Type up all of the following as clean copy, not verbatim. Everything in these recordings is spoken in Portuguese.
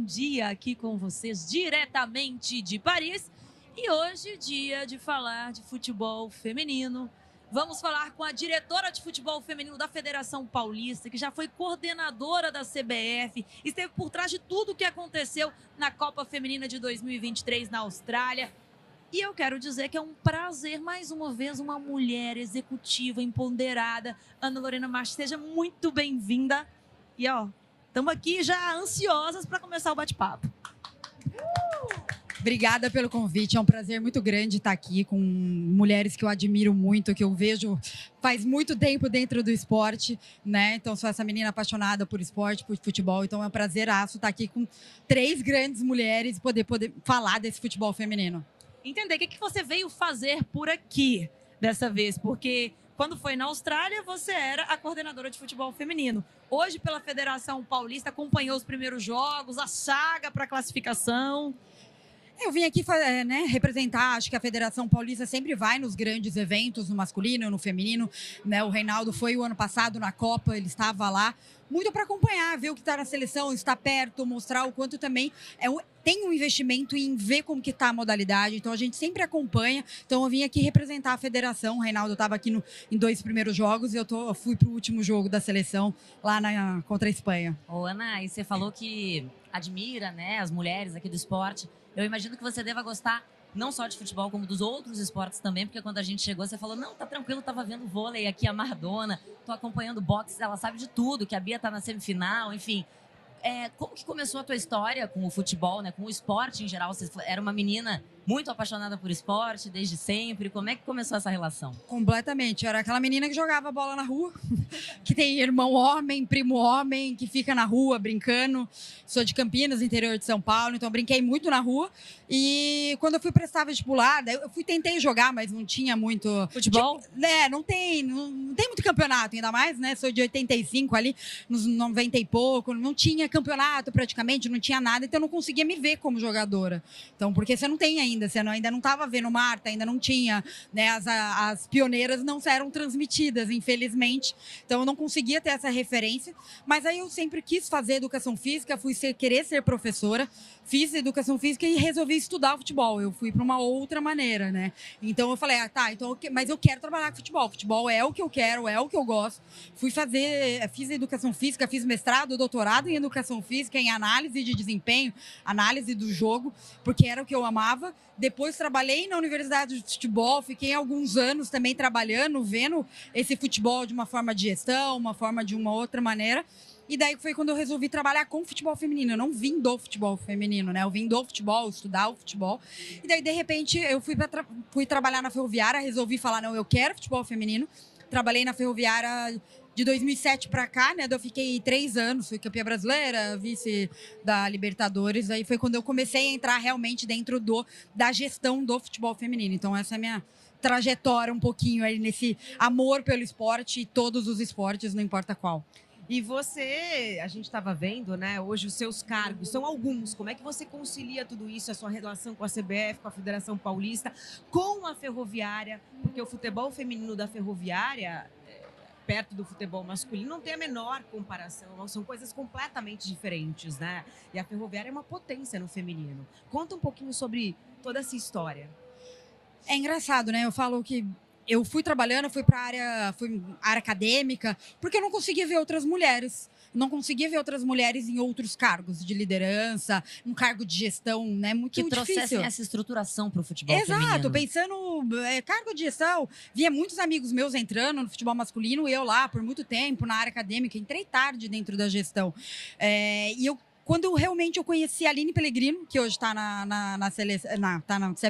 dia aqui com vocês, diretamente de Paris. E hoje, dia de falar de futebol feminino. Vamos falar com a diretora de futebol feminino da Federação Paulista, que já foi coordenadora da CBF, esteve por trás de tudo o que aconteceu na Copa Feminina de 2023 na Austrália. E eu quero dizer que é um prazer, mais uma vez, uma mulher executiva, empoderada. Ana Lorena Marques, seja muito bem-vinda. E, estamos aqui já ansiosas para começar o bate-papo. Obrigada pelo convite, é um prazer muito grande estar aqui com mulheres que eu admiro muito, que eu vejo faz muito tempo dentro do esporte, né? Então, sou essa menina apaixonada por esporte, por futebol, então é um prazeraço estar aqui com 3 grandes mulheres e poder falar desse futebol feminino. Entender o que você veio fazer por aqui dessa vez, porque quando foi na Austrália, você era a coordenadora de futebol feminino. Hoje, pela Federação Paulista, acompanhou os primeiros jogos, a saga para a classificação. Eu vim aqui representar, acho que a Federação Paulista sempre vai nos grandes eventos, no masculino e no feminino, né? O Reinaldo foi o ano passado na Copa, ele estava lá, muito para acompanhar, ver o que está na seleção, estar perto, mostrar o quanto também tem um investimento em ver como que está a modalidade, então a gente sempre acompanha. Então eu vim aqui representar a federação, o Reinaldo estava aqui em 2 primeiros jogos e eu fui para o último jogo da seleção lá contra a Espanha. Ô, Ana, e você falou que admira, né, as mulheres aqui do esporte. Eu imagino que você deva gostar não só de futebol, como dos outros esportes também, porque quando a gente chegou, você falou, não, tá tranquilo, tava vendo vôlei aqui, a Maradona, tô acompanhando boxe, ela sabe de tudo, que a Bia tá na semifinal, enfim. Como que começou a tua história com o futebol, né, com o esporte em geral? Você era uma menina muito apaixonada por esporte desde sempre. Como é que começou essa relação? Completamente. Era aquela menina que jogava bola na rua, que tem irmão homem, primo homem, que fica na rua brincando. Sou de Campinas, interior de São Paulo, então brinquei muito na rua. E quando eu fui prestar vestibular, tentei jogar, mas não tinha muito... Futebol? Não tem muito campeonato, ainda mais, né? Sou de 85 ali, nos 90 e pouco, não tinha campeonato praticamente, não tinha nada, então eu não conseguia me ver como jogadora. Então, porque você não tem ainda, você ainda não estava vendo Marta, ainda não tinha, né? As pioneiras não eram transmitidas, infelizmente. Então, eu não conseguia ter essa referência. Mas aí eu sempre quis fazer educação física, querer ser professora, fiz educação física e resolvi estudar futebol. Eu fui para uma outra maneira, né? Então, eu falei, mas eu quero trabalhar com futebol. Futebol é o que eu quero, é o que eu gosto. Fiz educação física, fiz mestrado, doutorado em educação física, em análise de desempenho, análise do jogo, porque era o que eu amava. Depois trabalhei na Universidade de Futebol, fiquei alguns anos também trabalhando, vendo esse futebol de uma forma de gestão, uma forma de uma outra maneira. E daí foi quando eu resolvi trabalhar com futebol feminino. Eu não vim do futebol feminino, né? Eu vim do futebol, estudar o futebol. E daí, de repente, eu fui trabalhar na Ferroviária, resolvi falar, não, eu quero futebol feminino. Trabalhei na Ferroviária de 2007 para cá, né? Eu fiquei 3 anos, fui campeã brasileira, vice da Libertadores. Aí foi quando eu comecei a entrar realmente dentro da gestão do futebol feminino. Então, essa é a minha trajetória um pouquinho aí nesse amor pelo esporte e todos os esportes, não importa qual. E você, a gente estava vendo, né, hoje os seus cargos, são alguns. Como é que você concilia tudo isso, a sua relação com a CBF, com a Federação Paulista, com a Ferroviária? Porque o futebol feminino da Ferroviária, perto do futebol masculino, não tem a menor comparação. São coisas completamente diferentes, né? E a Ferroviária é uma potência no feminino. Conta um pouquinho sobre toda essa história. É engraçado, né? Eu falo que eu fui trabalhando, fui para área acadêmica, porque eu não conseguia ver outras mulheres. Não conseguia ver outras mulheres em outros cargos de liderança, um cargo de gestão, né? Muito que difícil. Trouxessem essa estruturação para o futebol feminino. Exato, pensando cargo de gestão. Via muitos amigos meus entrando no futebol masculino, eu lá por muito tempo na área acadêmica, entrei tarde dentro da gestão. Quando realmente eu conheci a Aline Pellegrino, que hoje está na CBF.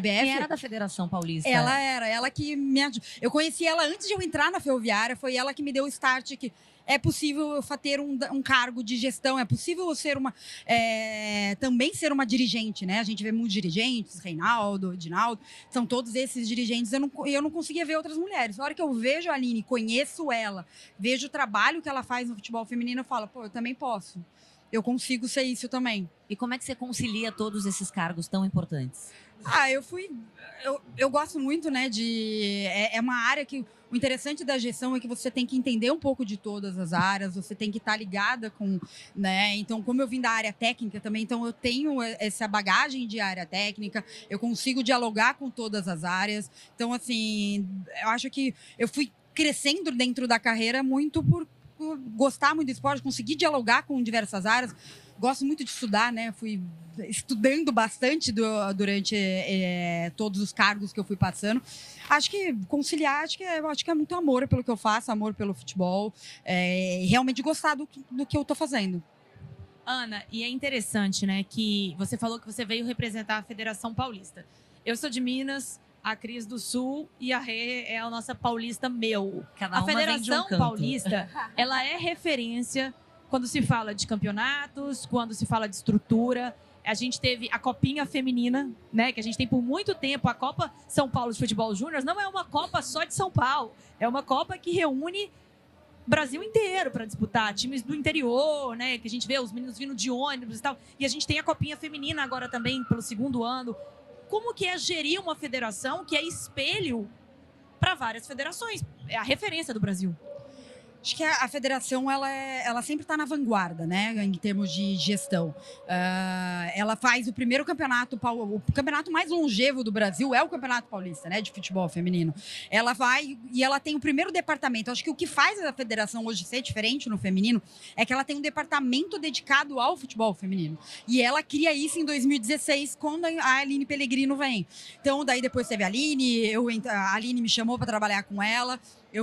Quem era da Federação Paulista? Ela que me ajudou. Eu conheci ela antes de eu entrar na Ferroviária, foi ela que me deu o start que é possível eu ter um cargo de gestão, é possível eu ser também ser uma dirigente, né? A gente vê muitos dirigentes, Reinaldo, Edinaldo, são todos esses dirigentes. Eu não conseguia ver outras mulheres. Na hora que eu vejo a Aline, conheço ela, vejo o trabalho que ela faz no futebol feminino, eu falo, pô, eu também posso. eu consigo ser isso também. E como é que você concilia todos esses cargos tão importantes? Eu gosto muito, né, é uma área que o interessante da gestão é que você tem que entender um pouco de todas as áreas, você tem que estar ligada com, né, então como eu vim da área técnica também, então eu tenho essa bagagem de área técnica, eu consigo dialogar com todas as áreas, então assim, eu acho que eu fui crescendo dentro da carreira muito por gostar muito do esporte, conseguir dialogar com diversas áreas. Gosto muito de estudar, né? Fui estudando bastante durante todos os cargos que eu fui passando. Acho que conciliar, acho que é muito amor pelo que eu faço, amor pelo futebol, e realmente gostar do que eu tô fazendo. Ana, e é interessante, né, que você falou que você veio representar a Federação Paulista. Eu sou de Minas, a Cris do Sul e a Rê é a nossa paulista meu. Cada A uma vem de um Federação canto. Paulista, ela é referência quando se fala de campeonatos, quando se fala de estrutura. A gente teve a Copinha Feminina, né, que a gente tem por muito tempo. A Copa São Paulo de Futebol Júnior não é uma Copa só de São Paulo. É uma Copa que reúne o Brasil inteiro para disputar. Times do interior, né, que a gente vê os meninos vindo de ônibus e tal. E a gente tem a Copinha Feminina agora também, pelo 2º ano. Como que é gerir uma federação que é espelho para várias federações? É a referência do Brasil. Acho que a federação, ela sempre está na vanguarda, né, em termos de gestão. Ela faz o primeiro campeonato, o campeonato mais longevo do Brasil é o Campeonato Paulista, né, de futebol feminino. Ela vai e ela tem o primeiro departamento. Acho que o que faz a federação hoje ser diferente no feminino é que ela tem um departamento dedicado ao futebol feminino. E ela cria isso em 2016, quando a Aline Pellegrino vem. Então, daí depois teve a Aline, a Aline me chamou para trabalhar com ela.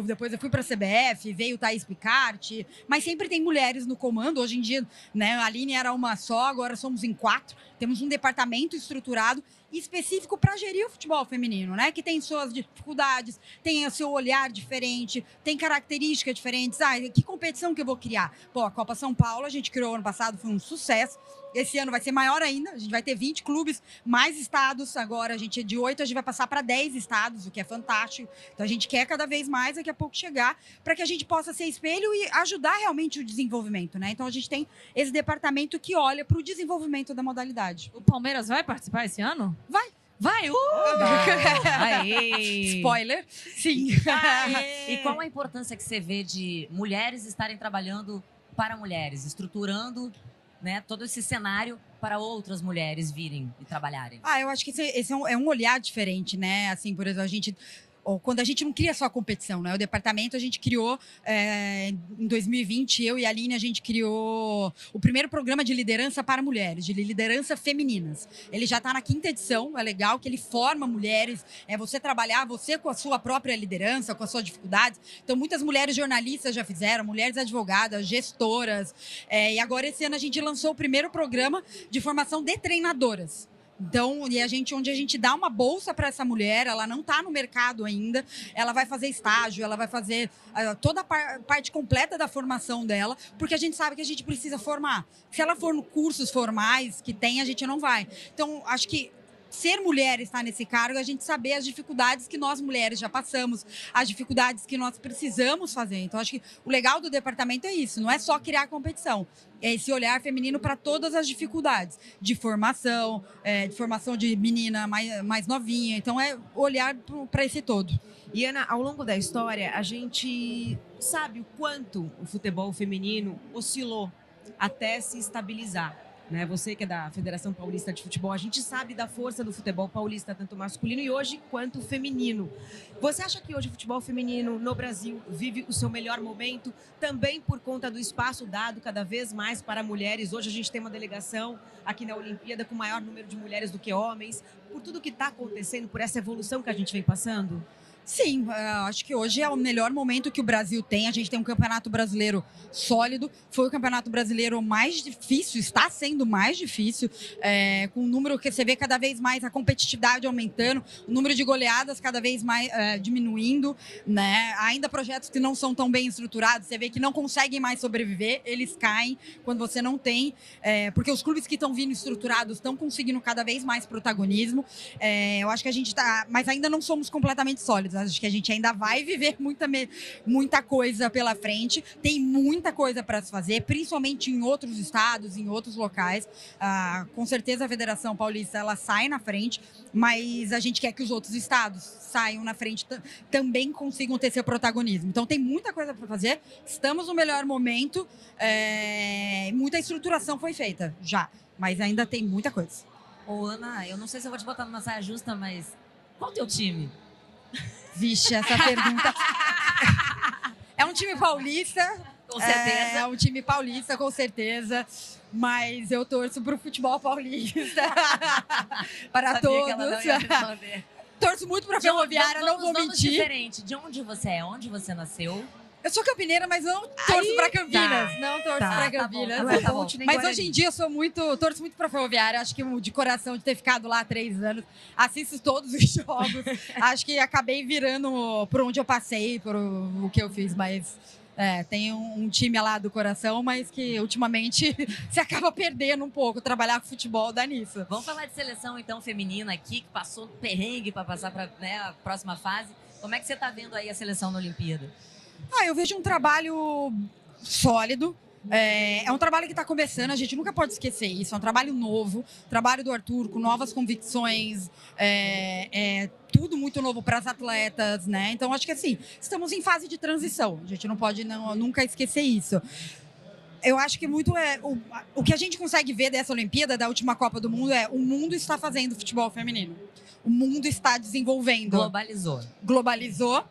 Depois eu fui para a CBF, veio o Thaís Picarte, mas sempre tem mulheres no comando. Hoje em dia, né, a Aline era uma só, agora somos em 4. Temos um departamento estruturado específico para gerir o futebol feminino, né? Que tem suas dificuldades, tem o seu olhar diferente, tem características diferentes. Que competição que eu vou criar? Pô, a Copa São Paulo a gente criou ano passado, foi um sucesso. Esse ano vai ser maior ainda, a gente vai ter 20 clubes, mais estados. Agora, a gente de 8, a gente vai passar para 10 estados, o que é fantástico. Então, a gente quer cada vez mais, daqui a pouco, chegar para que a gente possa ser espelho e ajudar realmente o desenvolvimento, né? Então, a gente tem esse departamento que olha para o desenvolvimento da modalidade. O Palmeiras vai participar esse ano? Vai! Vai! Aê! Spoiler, sim. E qual a importância que você vê de mulheres estarem trabalhando para mulheres, estruturando, né, todo esse cenário para outras mulheres virem e trabalharem? Eu acho que esse é um olhar diferente, né? Assim, por exemplo, quando a gente não cria só competição, né? O departamento a gente criou em 2020, eu e a Aline, a gente criou o primeiro programa de liderança para mulheres, de liderança femininas. Ele já está na 5ª edição, é legal que ele forma mulheres, você trabalhar você com a sua própria liderança, com as suas dificuldades. Então, muitas mulheres jornalistas já fizeram, mulheres advogadas, gestoras. E agora, esse ano, a gente lançou o primeiro programa de formação de treinadoras. Então, onde a gente dá uma bolsa para essa mulher, ela não está no mercado ainda, ela vai fazer estágio, ela vai fazer toda a parte completa da formação dela, porque a gente sabe que a gente precisa formar. Se ela for no cursos formais que tem, a gente não vai. Então, acho que ser mulher, estar nesse cargo, a gente saber as dificuldades que nós mulheres já passamos, as dificuldades que nós precisamos fazer. Então, acho que o legal do departamento é isso, não é só criar competição, é esse olhar feminino para todas as dificuldades de formação de menina mais novinha. Então, é olhar para esse todo. E, Ana, ao longo da história, a gente sabe o quanto o futebol feminino oscilou até se estabilizar. Né? Você que é da Federação Paulista de Futebol, a gente sabe da força do futebol paulista, tanto masculino e hoje quanto feminino. Você acha que hoje o futebol feminino no Brasil vive o seu melhor momento, também por conta do espaço dado cada vez mais para mulheres? Hoje a gente tem uma delegação aqui na Olimpíada com maior número de mulheres do que homens, por tudo que está acontecendo, por essa evolução que a gente vem passando? Sim, acho que hoje é o melhor momento que o Brasil tem. A gente tem um campeonato brasileiro sólido. Foi o campeonato brasileiro mais difícil, está sendo mais difícil, com o número que você vê cada vez mais a competitividade aumentando, o número de goleadas cada vez mais diminuindo, né? Ainda projetos que não são tão bem estruturados, você vê que não conseguem mais sobreviver, eles caem quando você não tem, porque os clubes que estão vindo estruturados estão conseguindo cada vez mais protagonismo. Eu acho que a gente está, mas ainda não somos completamente sólidos. Acho que a gente ainda vai viver muita coisa pela frente. Tem muita coisa para se fazer, principalmente em outros estados, em outros locais. Com certeza a Federação Paulista ela sai na frente, mas a gente quer que os outros estados saiam na frente, também consigam ter seu protagonismo. Então tem muita coisa para fazer. Estamos no melhor momento. Muita estruturação foi feita já, mas ainda tem muita coisa. Ô, Ana, eu não sei se eu vou te botar numa saia justa, mas qual o teu time? Vixe, essa pergunta. É um time paulista. Com certeza. É um time paulista, com certeza. Mas eu torço pro futebol paulista. Para todos. Torço muito pra Ferroviária, não vou mentir. Diferente. De onde você é? Onde você nasceu? Eu sou campineira, mas não torço pra Campinas. Tá. Não torço pra Campinas. Tá bom. Mas hoje em dia eu torço muito pra Ferroviária. Acho que de coração de ter ficado lá 3 anos. Assisto todos os jogos. Acho que acabei virando por onde eu passei, por o que eu fiz. Mas tem um time lá do coração, mas que ultimamente se acaba perdendo um pouco. Trabalhar com futebol dá nisso. Vamos falar de seleção então feminina aqui, que passou perrengue para passar para a próxima fase. Como é que você tá vendo aí a seleção na Olimpíada? Eu vejo um trabalho sólido. É um trabalho que está começando, a gente nunca pode esquecer isso. É um trabalho novo, trabalho do Arthur, com novas convicções, tudo muito novo para as atletas, né? Então, acho que assim, estamos em fase de transição. A gente não pode nunca esquecer isso. Eu acho que muito o que a gente consegue ver dessa Olimpíada, da última Copa do Mundo, o mundo está fazendo futebol feminino. O mundo está desenvolvendo. Globalizou.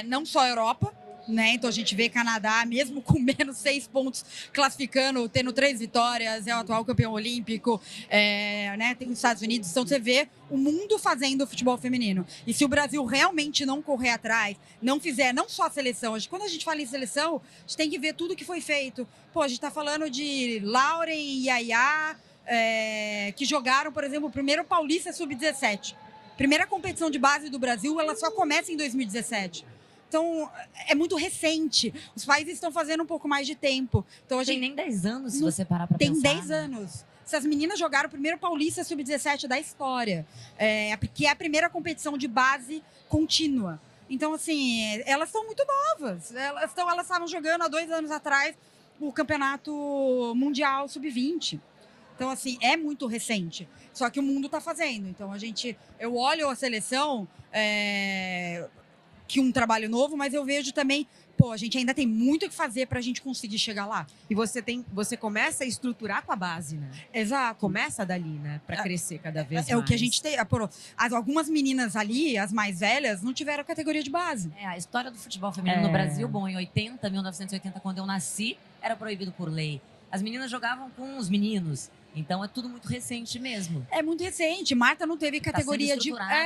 Não só a Europa, né? Então a gente vê Canadá, mesmo com menos 6 pontos, classificando, tendo 3 vitórias, é o atual campeão olímpico, né? Tem os Estados Unidos. Então você vê o mundo fazendo o futebol feminino. E se o Brasil realmente não correr atrás, não fizer, não só a seleção, quando a gente fala em seleção, a gente tem que ver tudo que foi feito. Pô, a gente está falando de Lauren e Yaya, que jogaram, por exemplo, o primeiro Paulista Sub-17. Primeira competição de base do Brasil, ela só começa em 2017. Então, é muito recente. Os países estão fazendo um pouco mais de tempo. Então, tem nem 10 anos, se você parar para pensar. Tem 10 anos. Essas meninas jogaram o primeiro Paulista Sub-17 da história, que é a primeira competição de base contínua. Então, assim, elas são muito novas. Elas estavam jogando há 2 anos atrás o Campeonato Mundial Sub-20. Então, assim, é muito recente. Só que o mundo está fazendo. Então, eu olho a seleção, que um trabalho novo, mas eu vejo também, a gente ainda tem muito o que fazer para a gente conseguir chegar lá. E você começa a estruturar com a base, né? Exato. Começa dali, né? Para crescer cada vez mais. É o que a gente tem. Algumas meninas ali, as mais velhas, não tiveram categoria de base. A história do futebol feminino no Brasil, em 1980, quando eu nasci, era proibido por lei. As meninas jogavam com os meninos. Então é tudo muito recente mesmo. É muito recente. Marta não teve categoria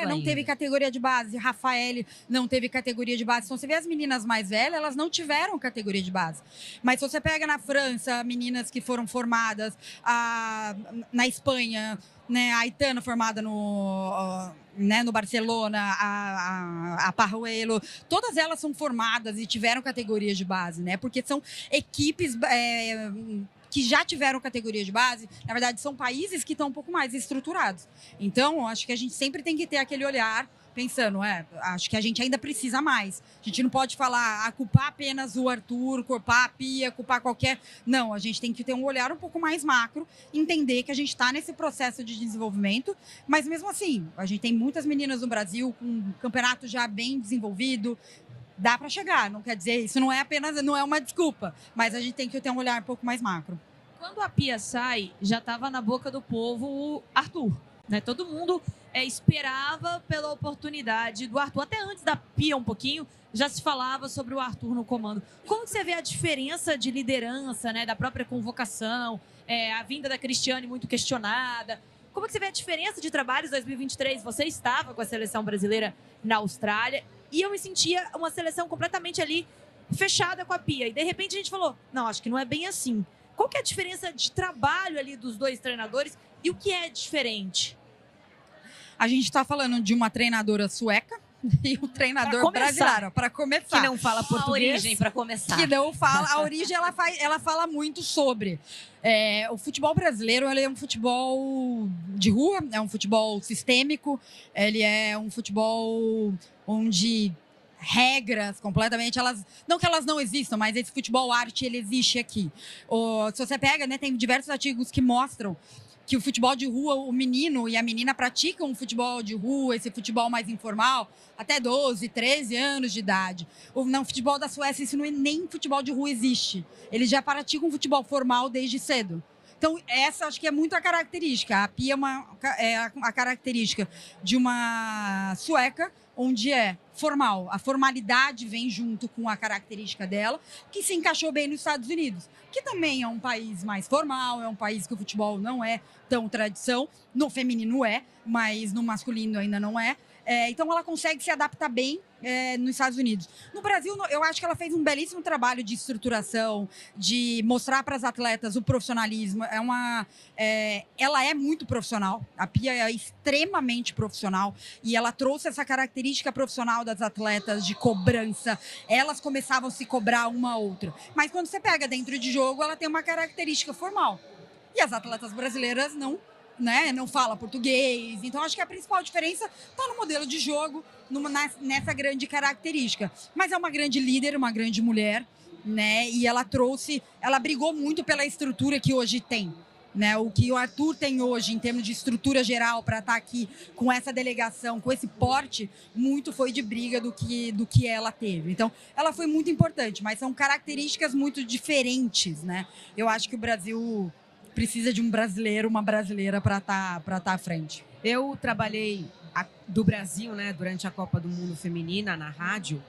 não teve categoria de base. Rafaele não teve categoria de base. Então você vê as meninas mais velhas, elas não tiveram categoria de base. Mas se você pega na França, meninas que foram formadas, na Espanha, né, a Aitana formada no Barcelona, a Parruelo, todas elas são formadas e tiveram categoria de base, né? Porque são equipes que já tiveram categoria de base. Na verdade, são países que estão um pouco mais estruturados. Então, acho que a gente sempre tem que ter aquele olhar pensando, acho que a gente ainda precisa mais. A gente não pode falar, culpar apenas o Arthur, culpar a Pia, culpar qualquer... Não, a gente tem que ter um olhar um pouco mais macro, entender que a gente está nesse processo de desenvolvimento, mas mesmo assim, a gente tem muitas meninas no Brasil com um campeonato já bem desenvolvido, dá para chegar, não quer dizer, isso não é uma desculpa, mas a gente tem que ter um olhar um pouco mais macro. Quando a Pia sai, já estava na boca do povo o Arthur, né? Todo mundo esperava pela oportunidade do Arthur, até antes da Pia um pouquinho, já se falava sobre o Arthur no comando. Como que você vê a diferença de liderança, né, da própria convocação, a vinda da Cristiane muito questionada? Como que você vê a diferença de trabalhos em 2023? Você estava com a seleção brasileira na Austrália e eu me sentia uma seleção completamente ali fechada com a Pia. E de repente a gente falou, não, acho que não é bem assim. Qual que é a diferença de trabalho ali dos 2 treinadores e o que é diferente? A gente está falando de uma treinadora sueca, e o treinador Pra começar. brasileiro, para começar. Que não fala A português. origem, para começar. Que não fala. A origem, ela fala muito sobre. O futebol brasileiro, ele é um futebol de rua, é um futebol sistêmico, ele é um futebol onde regras completamente, não que elas não existam, mas esse futebol arte, ele existe aqui. Se você pega, né, tem diversos artigos que mostram que o futebol de rua, o menino e a menina praticam um futebol de rua, esse futebol mais informal, até 12, 13 anos de idade. No futebol da Suécia, isso nem futebol de rua existe. Eles já praticam um futebol formal desde cedo. Então, essa acho que é muito a característica. A Pia é a característica de uma sueca, onde é formal. A formalidade vem junto com a característica dela, que se encaixou bem nos Estados Unidos, que também é um país mais formal, é um país que o futebol não é tão tradição. No feminino é, mas no masculino ainda não é. Então, ela consegue se adaptar bem nos Estados Unidos. No Brasil, eu acho que ela fez um belíssimo trabalho de estruturação, de mostrar para as atletas o profissionalismo. Ela é muito profissional. A Pia é extremamente profissional e ela trouxe essa característica profissional das atletas de cobrança. Elas começavam a se cobrar uma a outra. Mas quando você pega dentro de jogo, ela tem uma característica formal. E as atletas brasileiras não fala português. Então, acho que a principal diferença está no modelo de jogo, nessa grande característica. Mas é uma grande líder, uma grande mulher, né? E ela brigou muito pela estrutura que hoje tem. Né? O que o Arthur tem hoje, em termos de estrutura geral, para estar aqui com essa delegação, com esse porte, muito foi de briga do que ela teve. Então, ela foi muito importante, mas são características muito diferentes, né? Eu acho que o Brasil precisa de um brasileiro, uma brasileira para estar à frente. Eu trabalhei do Brasil, né, durante a Copa do Mundo Feminina na rádio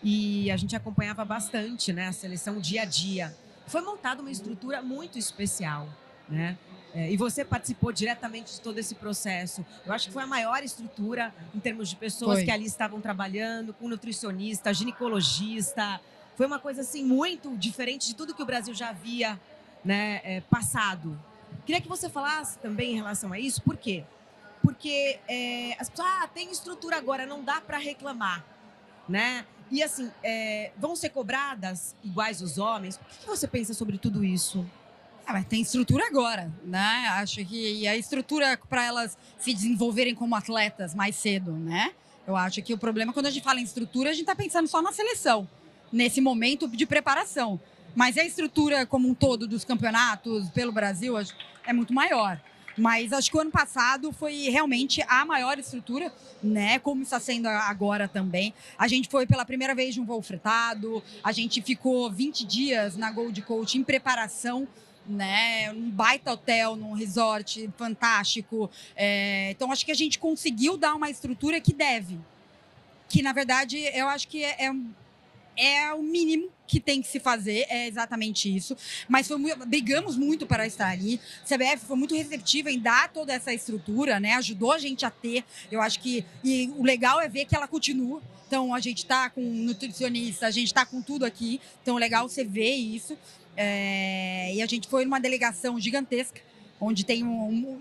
e a gente acompanhava bastante, né, a seleção dia a dia. Foi montada uma estrutura muito especial, né? E você participou diretamente de todo esse processo. Eu acho que foi a maior estrutura em termos de pessoas que ali estavam trabalhando, com nutricionista, ginecologista. Foi uma coisa assim muito diferente de tudo que o Brasil já havia, né, passado. Queria que você falasse também em relação a isso. Por quê? Porque as pessoas tem estrutura agora, não dá para reclamar, né? E assim, vão ser cobradas iguais os homens. O que você pensa sobre tudo isso? Mas tem estrutura agora, né? Acho que a estrutura para elas se desenvolverem como atletas mais cedo, né? Eu acho que o problema, quando a gente fala em estrutura, a gente está pensando só na seleção, nesse momento de preparação. Mas a estrutura como um todo dos campeonatos pelo Brasil é muito maior. Mas acho que o ano passado foi realmente a maior estrutura, né? Como está sendo agora também. A gente foi pela primeira vez de um voo fretado, a gente ficou 20 dias na Gold Coast em preparação, né? Um baita hotel, num resort fantástico. Então, acho que a gente conseguiu dar uma estrutura que deve. Que, na verdade, eu acho que é o mínimo que tem que se fazer, é exatamente isso. Mas brigamos muito para estar ali. A CBF foi muito receptiva em dar toda essa estrutura, né? Ajudou a gente a ter. Eu acho que e o legal é ver que ela continua. Então, a gente está com um nutricionista, a gente está com tudo aqui. Então, é legal você ver isso. E a gente foi numa delegação gigantesca, onde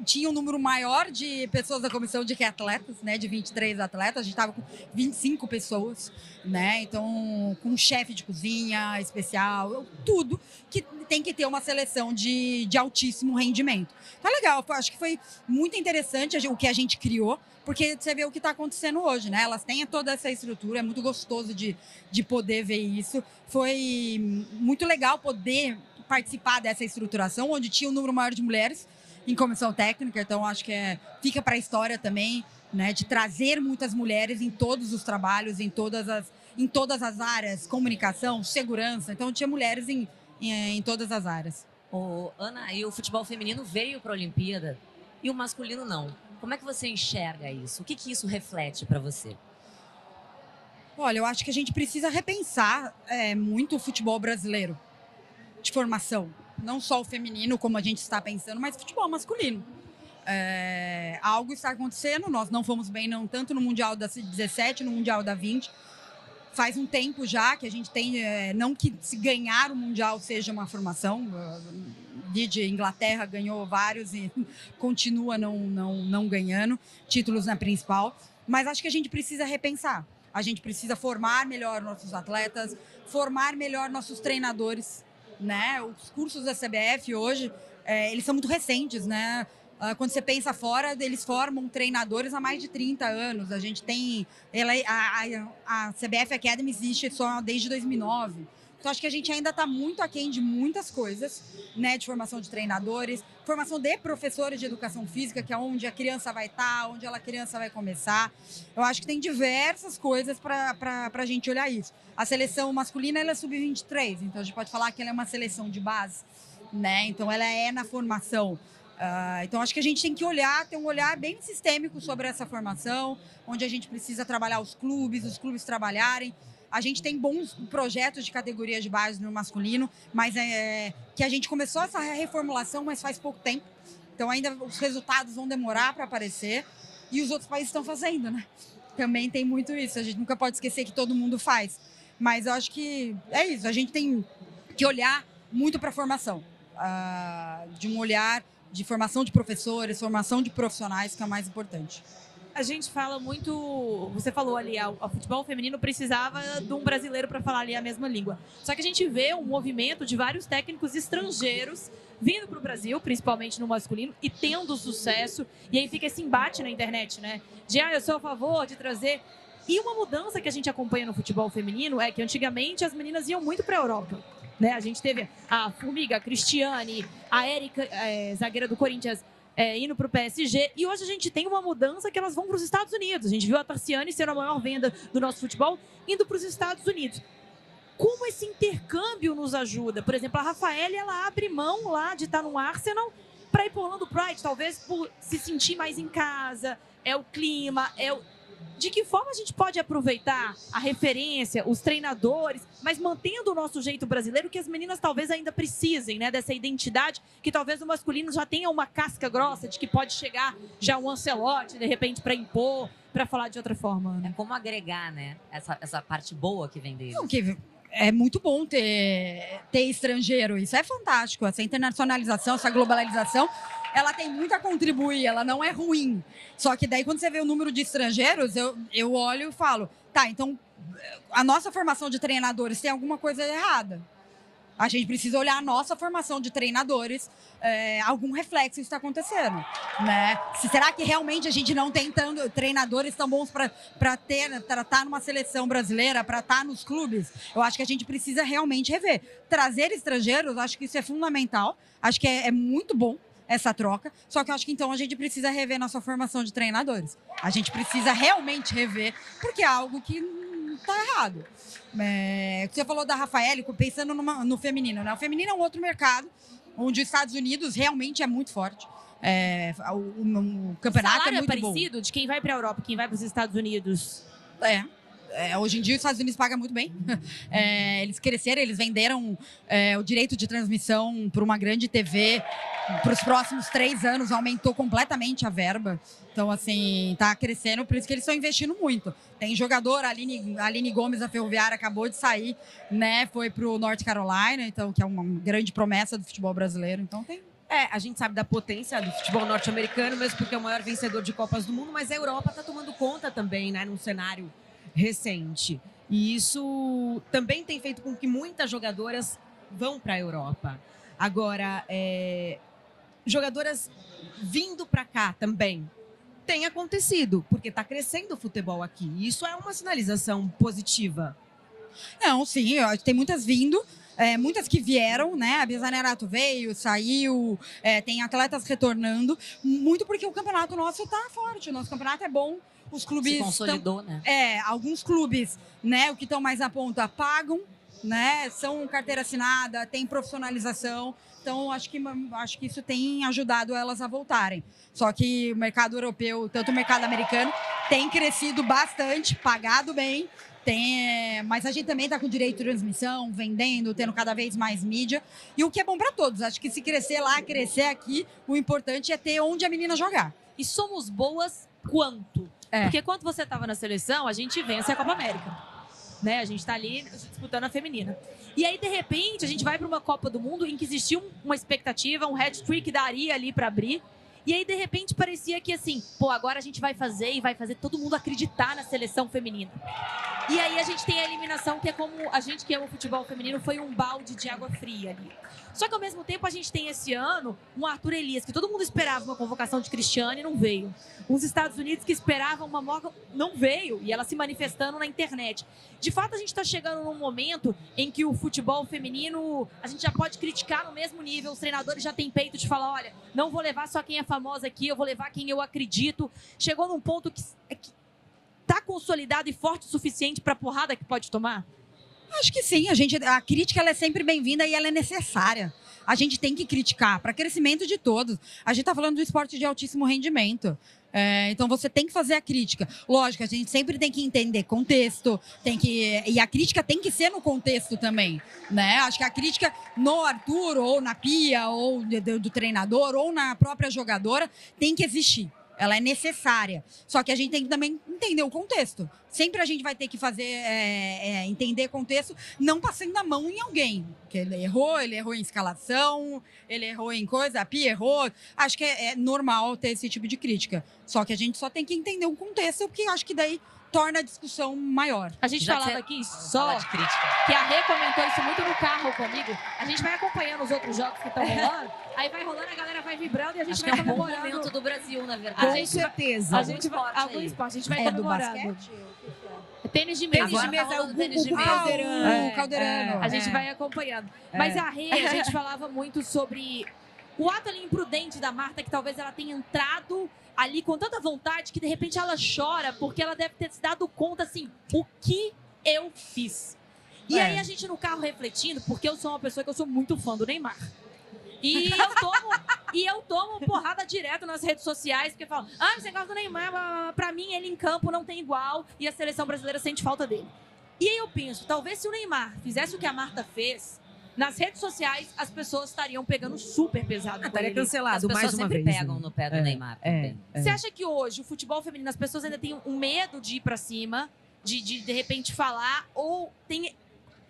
tinha um número maior de pessoas da comissão de que atletas, né, de 23 atletas. A gente estava com 25 pessoas, né? Então, com um chefe de cozinha especial, tudo que tem que ter uma seleção de altíssimo rendimento. Então, é legal, acho que foi muito interessante o que a gente criou, porque você vê o que está acontecendo hoje, né? Elas têm toda essa estrutura, é muito gostoso de poder ver isso. Foi muito legal poder participar dessa estruturação, onde tinha um número maior de mulheres em comissão técnica. Então, acho que fica para a história também, né, de trazer muitas mulheres em todos os trabalhos, em todas as áreas, comunicação, segurança. Então, tinha mulheres em todas as áreas. Ana, e o futebol feminino veio para a Olimpíada e o masculino não. Como é que você enxerga isso? O que isso reflete para você? Olha, eu acho que a gente precisa repensar muito o futebol brasileiro de formação. Não só o feminino, como a gente está pensando, mas o futebol masculino. Algo está acontecendo, nós não fomos bem não tanto no Mundial da 17, no Mundial da 20. Faz um tempo já que a gente tem, não que se ganhar o Mundial seja uma formação, de Inglaterra ganhou vários e continua não ganhando títulos na principal, mas acho que a gente precisa repensar. A gente precisa formar melhor nossos atletas, formar melhor nossos treinadores, né? Os cursos da CBF hoje, eles são muito recentes, né? Quando você pensa fora, eles formam treinadores há mais de 30 anos. A gente tem... a CBF Academy existe só desde 2009. Então, acho que a gente ainda está muito aquém de muitas coisas, né? De formação de treinadores, formação de professores de educação física, que é onde a criança vai estar, onde a criança vai começar. Eu acho que tem diversas coisas para a gente olhar isso. A seleção masculina, ela é sub-23, então a gente pode falar que ela é uma seleção de base, né? Então, ela é na formação. Então, acho que a gente tem que ter um olhar bem sistêmico sobre essa formação, onde a gente precisa trabalhar os clubes trabalharem. A gente tem bons projetos de categoria de base no masculino, mas que a gente começou essa reformulação, mas faz pouco tempo. Então, ainda os resultados vão demorar para aparecer. E os outros países estão fazendo, né? Também tem muito isso. A gente nunca pode esquecer que todo mundo faz. Mas eu acho que é isso. A gente tem que olhar muito para a formação. De um olhar de formação de professores, formação de profissionais, que é o mais importante. A gente fala muito, você falou ali, o futebol feminino precisava de um brasileiro para falar ali a mesma língua. Só que a gente vê um movimento de vários técnicos estrangeiros vindo para o Brasil, principalmente no masculino, e tendo sucesso. E aí fica esse embate na internet, né? De, eu sou a favor de trazer... E uma mudança que a gente acompanha no futebol feminino é que antigamente as meninas iam muito para a Europa. Né? A gente teve a Formiga, a Cristiane, a Érica, zagueira do Corinthians, indo para o PSG, e hoje a gente tem uma mudança que elas vão para os Estados Unidos. A gente viu a Tarciane ser a maior venda do nosso futebol, indo para os Estados Unidos. Como esse intercâmbio nos ajuda? Por exemplo, a Rafaela, ela abre mão lá de estar no Arsenal para ir para o Orlando Pride, talvez por se sentir mais em casa, o clima, De que forma a gente pode aproveitar a referência, os treinadores, mas mantendo o nosso jeito brasileiro, que as meninas talvez ainda precisem, né? Dessa identidade, que talvez o masculino já tenha uma casca grossa, de que pode chegar já um Ancelotti, de repente, para impor, para falar de outra forma. Né? É como agregar, né? Essa parte boa que vem deles. Não, é muito bom ter estrangeiro, isso é fantástico. Essa internacionalização, essa globalização, ela tem muito a contribuir, ela não é ruim. Só que daí, quando você vê o número de estrangeiros, eu olho e falo, tá, então a nossa formação de treinadores tem alguma coisa errada. A gente precisa olhar a nossa formação de treinadores, algum reflexo está acontecendo, né? Será que realmente a gente não tem treinadores tão bons para estar numa seleção brasileira, para estar nos clubes? Eu acho que a gente precisa realmente rever. Trazer estrangeiros, acho que isso é fundamental, acho que é muito bom essa troca, só que eu acho que então a gente precisa rever nossa formação de treinadores. A gente precisa realmente rever, porque é algo que está errado. Você falou da Rafaela, pensando no feminino, né? O feminino é um outro mercado, onde os Estados Unidos realmente é muito forte. O campeonato é muito bom. É parecido de quem vai para a Europa, quem vai para os Estados Unidos? Hoje em dia os Estados Unidos pagam muito bem. Eles cresceram, eles venderam o direito de transmissão para uma grande TV. Para os próximos 3 anos aumentou completamente a verba. Então, assim, está crescendo, por isso que eles estão investindo muito. Tem jogador, a Aline Gomes, da Ferroviária, acabou de sair, né? Foi para o North Carolina, então, que é uma grande promessa do futebol brasileiro. Então tem. A gente sabe da potência do futebol norte-americano, mesmo porque é o maior vencedor de Copas do Mundo, mas a Europa está tomando conta também, né? Num cenário recente. E isso também tem feito com que muitas jogadoras vão para a Europa. Agora, jogadoras vindo para cá também tem acontecido, porque está crescendo o futebol aqui. Isso é uma sinalização positiva. Não, sim, tem muitas vindo. Muitas que vieram, né? A Bia Zanerato veio, saiu, tem atletas retornando, muito porque o campeonato nosso tá forte, o nosso campeonato é bom. Os clubes se consolidou, né? Alguns clubes, né, o que estão mais na ponta, pagam, né? São carteira assinada, tem profissionalização. Então, acho que isso tem ajudado elas a voltarem. Só que o mercado europeu, tanto o mercado americano, tem crescido bastante, pagado bem. Mas a gente também está com direito de transmissão, vendendo, tendo cada vez mais mídia. E o que é bom para todos. Acho que se crescer lá, crescer aqui, o importante é ter onde a menina jogar. E somos boas quanto? Porque quando você estava na seleção, a gente vence a Copa América. Né? A gente está ali disputando a feminina. E aí, de repente, a gente vai para uma Copa do Mundo em que existia uma expectativa, um hat-trick daria ali para abrir. E aí, de repente, parecia que assim, pô, agora a gente vai fazer e vai fazer todo mundo acreditar na seleção feminina. E aí a gente tem a eliminação, que é como a gente que ama o futebol feminino, foi um balde de água fria ali. Só que ao mesmo tempo a gente tem esse ano um Arthur Elias, que todo mundo esperava uma convocação de Cristiane e não veio. Os Estados Unidos que esperavam uma Morgan não veio, e ela se manifestando na internet. De fato, a gente está chegando num momento em que o futebol feminino, a gente já pode criticar no mesmo nível, os treinadores já têm peito de falar, olha, não vou levar só quem é famosa aqui, eu vou levar quem eu acredito. Chegou num ponto que tá consolidado e forte o suficiente para a porrada que pode tomar? Acho que sim, a crítica ela é sempre bem-vinda e ela é necessária. A gente tem que criticar para crescimento de todos. A gente está falando do esporte de altíssimo rendimento. Então você tem que fazer a crítica. Lógico, a gente sempre tem que entender contexto, e a crítica tem que ser no contexto também, né? Acho que a crítica no Arthur, ou na Pia, ou do treinador, ou na própria jogadora, tem que existir. Ela é necessária. Só que a gente tem que também entender o contexto. Sempre a gente vai ter que fazer, entender contexto, não passando a mão em alguém. Porque ele errou em escalação, ele errou em coisa, a Pia errou. Acho que é normal ter esse tipo de crítica. Só que a gente só tem que entender o contexto, porque acho que daí torna a discussão maior. A gente falava aqui só de crítica, que a Rê comentou isso muito no carro comigo. A gente vai acompanhando os outros jogos que estão rolando, aí vai rolando, a galera vai vibrando e a gente acho vai que é um bom comemorando. momento do Brasil, na verdade. Com certeza. A gente vai, algum esporte, a gente vai do comemorando. basquete? Tênis de mesa. Tênis de Agora mesa, tá é rolando o tênis de Gugu mesa. Calderano. O Calderano. A gente vai acompanhando. Mas a Rê, a gente falava muito sobre o ato ali imprudente da Marta, que talvez ela tenha entrado ali com tanta vontade que de repente ela chora, porque ela deve ter se dado conta assim, o que eu fiz. E aí a gente no carro refletindo, porque eu sou uma pessoa que eu sou muito fã do Neymar. E eu tomo porrada direto nas redes sociais, porque falam, você gosta do Neymar, pra mim ele em campo não tem igual, e a seleção brasileira sente falta dele. E aí eu penso, talvez se o Neymar fizesse o que a Marta fez, nas redes sociais as pessoas estariam pegando super pesado. Estaria cancelado As pessoas mais uma sempre vez. pegam no pé do Neymar também. Você acha que hoje o futebol feminino, as pessoas ainda têm um medo de ir pra cima, de repente falar, ou tem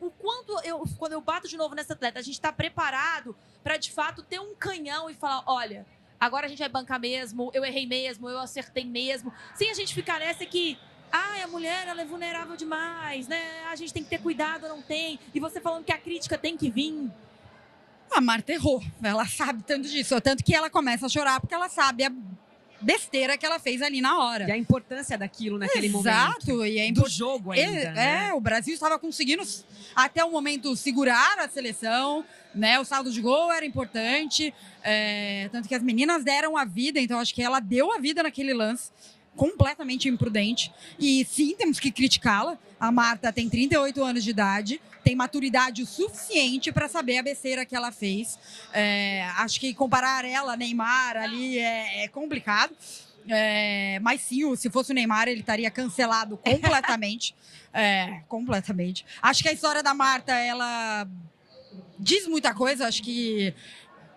o quanto quando eu bato de novo nessa atleta, a gente tá preparado para de fato ter um canhão e falar, olha, agora a gente vai bancar mesmo, eu errei mesmo, eu acertei mesmo, sem a gente ficar nessa que a mulher ela é vulnerável demais, né? A gente tem que ter cuidado, não tem. E você falando que a crítica tem que vir. A Marta errou, ela sabe tanto disso, tanto que ela começa a chorar porque ela sabe a besteira que ela fez ali na hora. E a importância daquilo naquele momento. Exato, e é Do jogo ainda, né? o Brasil estava conseguindo até o momento segurar a seleção, né? O saldo de gol era importante, tanto que as meninas deram a vida, então acho que ela deu a vida naquele lance, completamente imprudente. E sim, temos que criticá-la. A Marta tem 38 anos de idade, tem maturidade o suficiente para saber a besteira que ela fez. Acho que comparar ela, Neymar, ali é complicado. Mas sim, se fosse o Neymar, ele estaria cancelado completamente. Completamente. Acho que a história da Marta, ela diz muita coisa. Acho que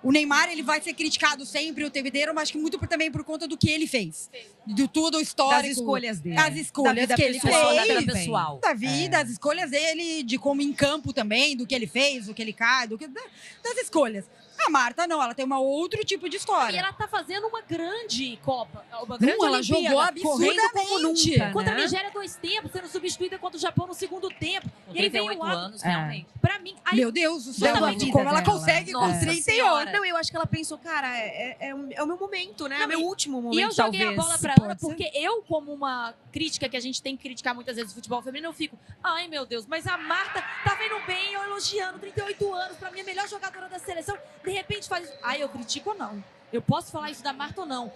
o Neymar, ele vai ser criticado sempre o tempo inteiro, mas acho que muito também por conta do que ele fez. De tudo o histórico. Das escolhas dele. Das escolhas da que ele pessoal, fez. da vida pessoal. Da vida, das escolhas dele, de como em campo também, do que ele fez, do que ele cai, das escolhas. A Marta não, ela tem um outro tipo de história. E ela tá fazendo uma grande Copa, uma grande ela Olimpíada, jogou absurdamente. como nunca, né? Contra a Nigéria 2 tempos, sendo substituída contra o Japão no segundo tempo. Com E aí vem 38 um ato, anos, realmente. pra mim, aí, Meu Deus do céu, Totalmente como ela dela. consegue com Nossa 38. Senhora. Não, eu acho que ela pensou, cara, é o meu momento, né? Não, É o meu último momento, e eu joguei talvez. a bola pra Pode Ana, ser. porque eu, como uma crítica que a gente tem que criticar muitas vezes o futebol feminino, eu fico, ai meu Deus, mas a Marta tá vendo bem, eu elogiando, 38 anos, pra mim a melhor jogadora da seleção, de repente faz isso. Ai, eu critico ou não? Eu posso falar isso da Marta ou não?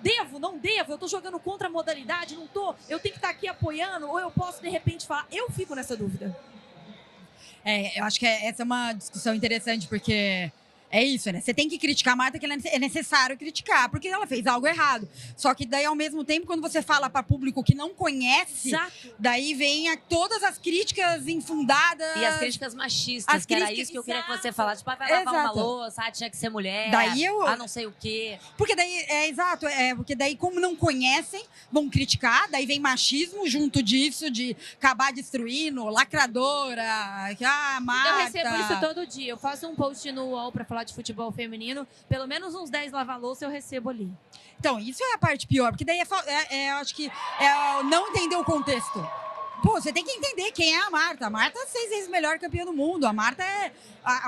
Devo, não devo? Eu tô jogando contra a modalidade, não tô? Eu tenho que estar aqui apoiando, ou eu posso de repente falar? Eu fico nessa dúvida. Eu acho que essa é uma discussão interessante, porque é isso, né? Você tem que criticar a Marta, que é necessário criticar, porque ela fez algo errado. Só que daí, ao mesmo tempo, quando você fala para público que não conhece, Exato. daí vem todas as críticas infundadas. E as críticas machistas, As que era críticas- isso que eu queria que você exato. falasse. Tipo, vai lavar uma Exato. louça, tinha que ser mulher. Daí eu- não sei o quê. Porque daí, exato, porque daí, como não conhecem, vão criticar, daí vem machismo junto disso, de acabar destruindo, lacradora, Marta. Eu recebo isso todo dia. Eu faço um post no UOL pra falar falar de futebol feminino, pelo menos uns 10 lava-louça eu recebo ali. Então, isso é a parte pior, porque daí eu acho que é não entender o contexto. Pô, você tem que entender quem é a Marta. A Marta é 6 vezes melhor campeã do mundo. A Marta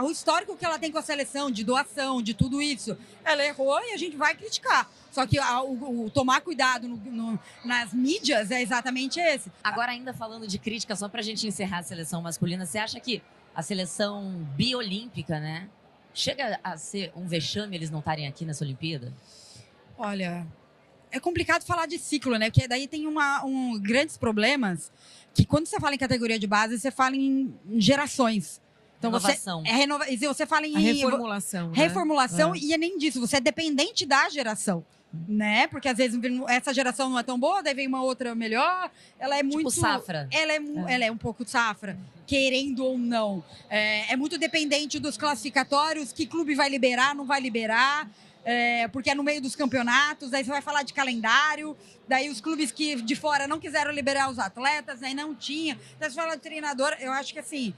o histórico que ela tem com a seleção, de doação, de tudo isso. Ela errou e a gente vai criticar. Só que o tomar cuidado nas mídias é exatamente esse. Agora, ainda falando de crítica, só pra gente encerrar a seleção masculina, você acha que a seleção biolímpica, né, chega a ser um vexame eles não estarem aqui nessa Olimpíada? Olha, é complicado falar de ciclo, né? Porque daí tem grandes problemas que quando você fala em categoria de base, você fala em gerações. Então Renovação. Você fala em A reformulação. Né? Reformulação e é nem disso, você é dependente da geração. Né? Porque às vezes essa geração não é tão boa, daí vem uma outra melhor. Ela é muito safra. Ela é um pouco safra, querendo ou não. É muito dependente dos classificatórios, que clube vai liberar, não vai liberar. Porque é no meio dos campeonatos, aí você vai falar de calendário, daí os clubes que de fora não quiseram liberar os atletas, aí não tinha. Então você fala de treinador, eu acho que assim,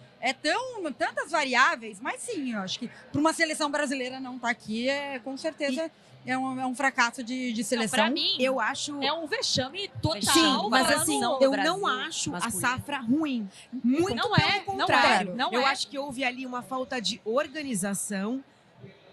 tantas variáveis, mas sim, eu acho que para uma seleção brasileira não estar aqui, com certeza é um fracasso de seleção. Para mim, eu acho é um vexame total. Sim, mas falando assim, no eu Brasil não acho a masculino. safra ruim. Muito Não pelo é, contrário. não eu é. acho que houve ali uma falta de organização,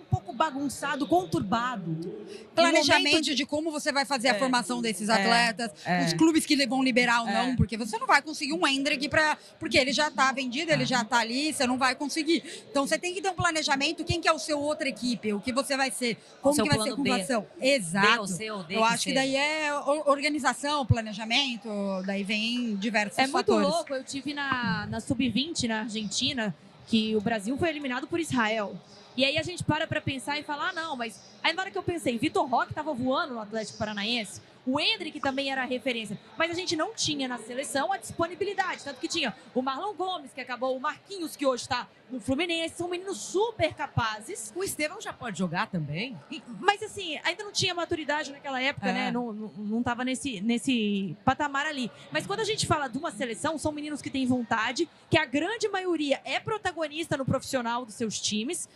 um pouco bagunçado, conturbado. Planejamento de como você vai fazer a formação desses atletas, os clubes que vão liberar ou não, porque você não vai conseguir um Hendrick porque ele já está vendido, ele já está ali, você não vai conseguir. Então você tem que ter um planejamento, quem que é o seu outra equipe, o que você vai ser, como que vai ser a ocupação. Exato. B ou C ou D, eu acho que daí é organização, planejamento, daí vem diversos fatores. É muito louco, eu tive na Sub-20 na Argentina, que o Brasil foi eliminado por Israel. E aí a gente para pensar e falar, não, mas... Aí na hora que eu pensei, Vitor Roque estava voando no Atlético Paranaense, o Hendrick também era a referência, mas a gente não tinha na seleção a disponibilidade, tanto que tinha o Marlon Gomes, que acabou, o Marquinhos, que hoje está no Fluminense, são meninos super capazes. O Estevão já pode jogar também? Mas assim, ainda não tinha maturidade naquela época, né? Não estava nesse patamar ali. Mas quando a gente fala de uma seleção, são meninos que têm vontade, que a grande maioria é protagonista no profissional dos seus times.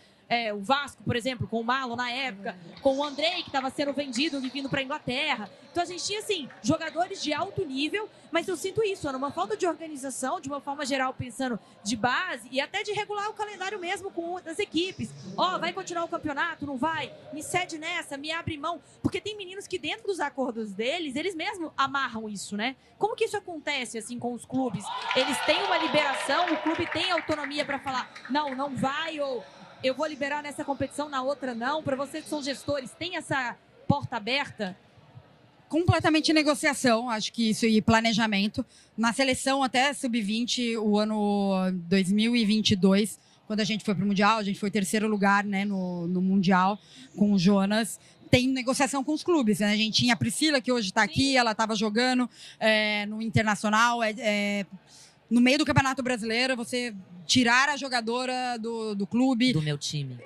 O Vasco, por exemplo, com o Marlon na época, com o Andrei, que estava sendo vendido e vindo para a Inglaterra. Então a gente tinha, assim, jogadores de alto nível, mas eu sinto isso, numa falta de organização, de uma forma geral, pensando de base e até de regular o calendário mesmo com as equipes. Vai continuar o campeonato? Não vai? Me cede nessa, me abre mão. Porque tem meninos que dentro dos acordos deles, eles mesmos amarram isso, né? Como que isso acontece, assim, com os clubes? Eles têm uma liberação, o clube tem autonomia para falar, não vai, ou... eu vou liberar nessa competição, na outra não. Para vocês que são gestores, tem essa porta aberta? Completamente negociação, acho que isso e planejamento. Na seleção até Sub-20, o ano 2022, quando a gente foi para o Mundial, a gente foi terceiro lugar, né, no Mundial com o Jonas. Tem negociação com os clubes, né? A gente tinha a Priscila, que hoje está aqui, ela estava jogando no Internacional, no meio do Campeonato Brasileiro, você tirar a jogadora do clube. Do meu time.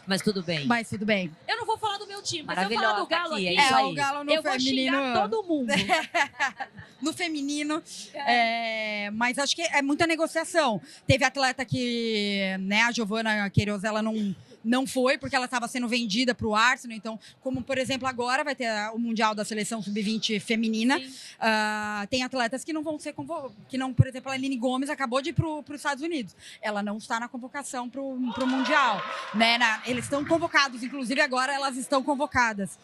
Mas tudo bem. Mas tudo bem. Eu não vou falar do meu time, mas se eu Maravilhosa falar do Galo aqui, aqui, é isso aí. O Galo no eu vou feminino. xingar todo mundo. No feminino. Mas acho que é muita negociação. Teve atleta que, né, a Giovana Queiroz, ela não foi, porque ela estava sendo vendida para o Arsenal. Então, como, por exemplo, agora vai ter o Mundial da Seleção Sub-20 feminina. Tem atletas que não vão ser convocados. Que não, por exemplo, a Aline Gomes acabou de ir para os Estados Unidos. Ela não está na convocação para o Mundial. Né? Eles estão convocados, inclusive agora elas estão convocadas.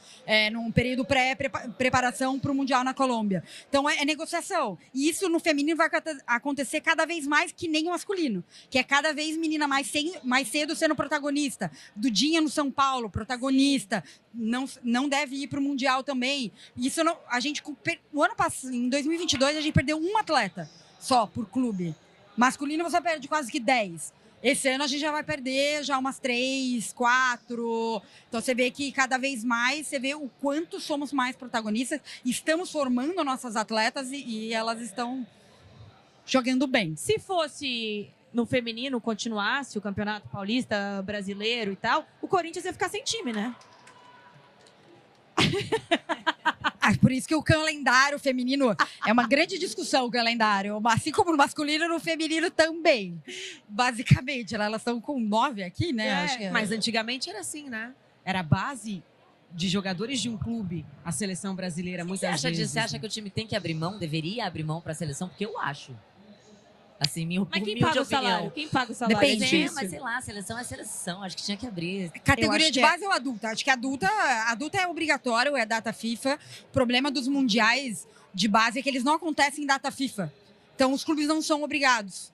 Num período pré-preparação para o Mundial na Colômbia. Então, é negociação. E isso no feminino vai acontecer cada vez mais que nem o masculino. Que é cada vez menina mais cedo sendo protagonista. Dudinha no São Paulo, protagonista, não deve ir para o Mundial também. Isso o ano passado, em 2022, a gente perdeu um atleta só por clube. Masculino você perde quase que 10. Esse ano a gente já vai perder já umas 3, 4. Então você vê que cada vez mais, você vê o quanto somos mais protagonistas. Estamos formando nossas atletas e elas estão jogando bem. Se fosse no feminino, continuasse o Campeonato Paulista, brasileiro e tal, o Corinthians ia ficar sem time, né? Por isso que o calendário feminino é uma grande discussão, o calendário. Assim como no masculino, no feminino também. Basicamente, né? Elas estão com 9 aqui, né? Acho que Mas antigamente era assim, né? Era a base de jogadores de um clube, a seleção brasileira, muitas vezes. Você acha que o time tem que abrir mão, deveria abrir mão para a seleção? Porque eu acho. Assim, Mas quem paga o salário? Quem paga o salário? Depende. Mas sei lá, seleção é seleção. Acho que tinha que abrir. Categoria de base ou adulta? Acho que adulta é obrigatório, é data FIFA. O problema dos mundiais de base é que eles não acontecem em data FIFA. Então, os clubes não são obrigados.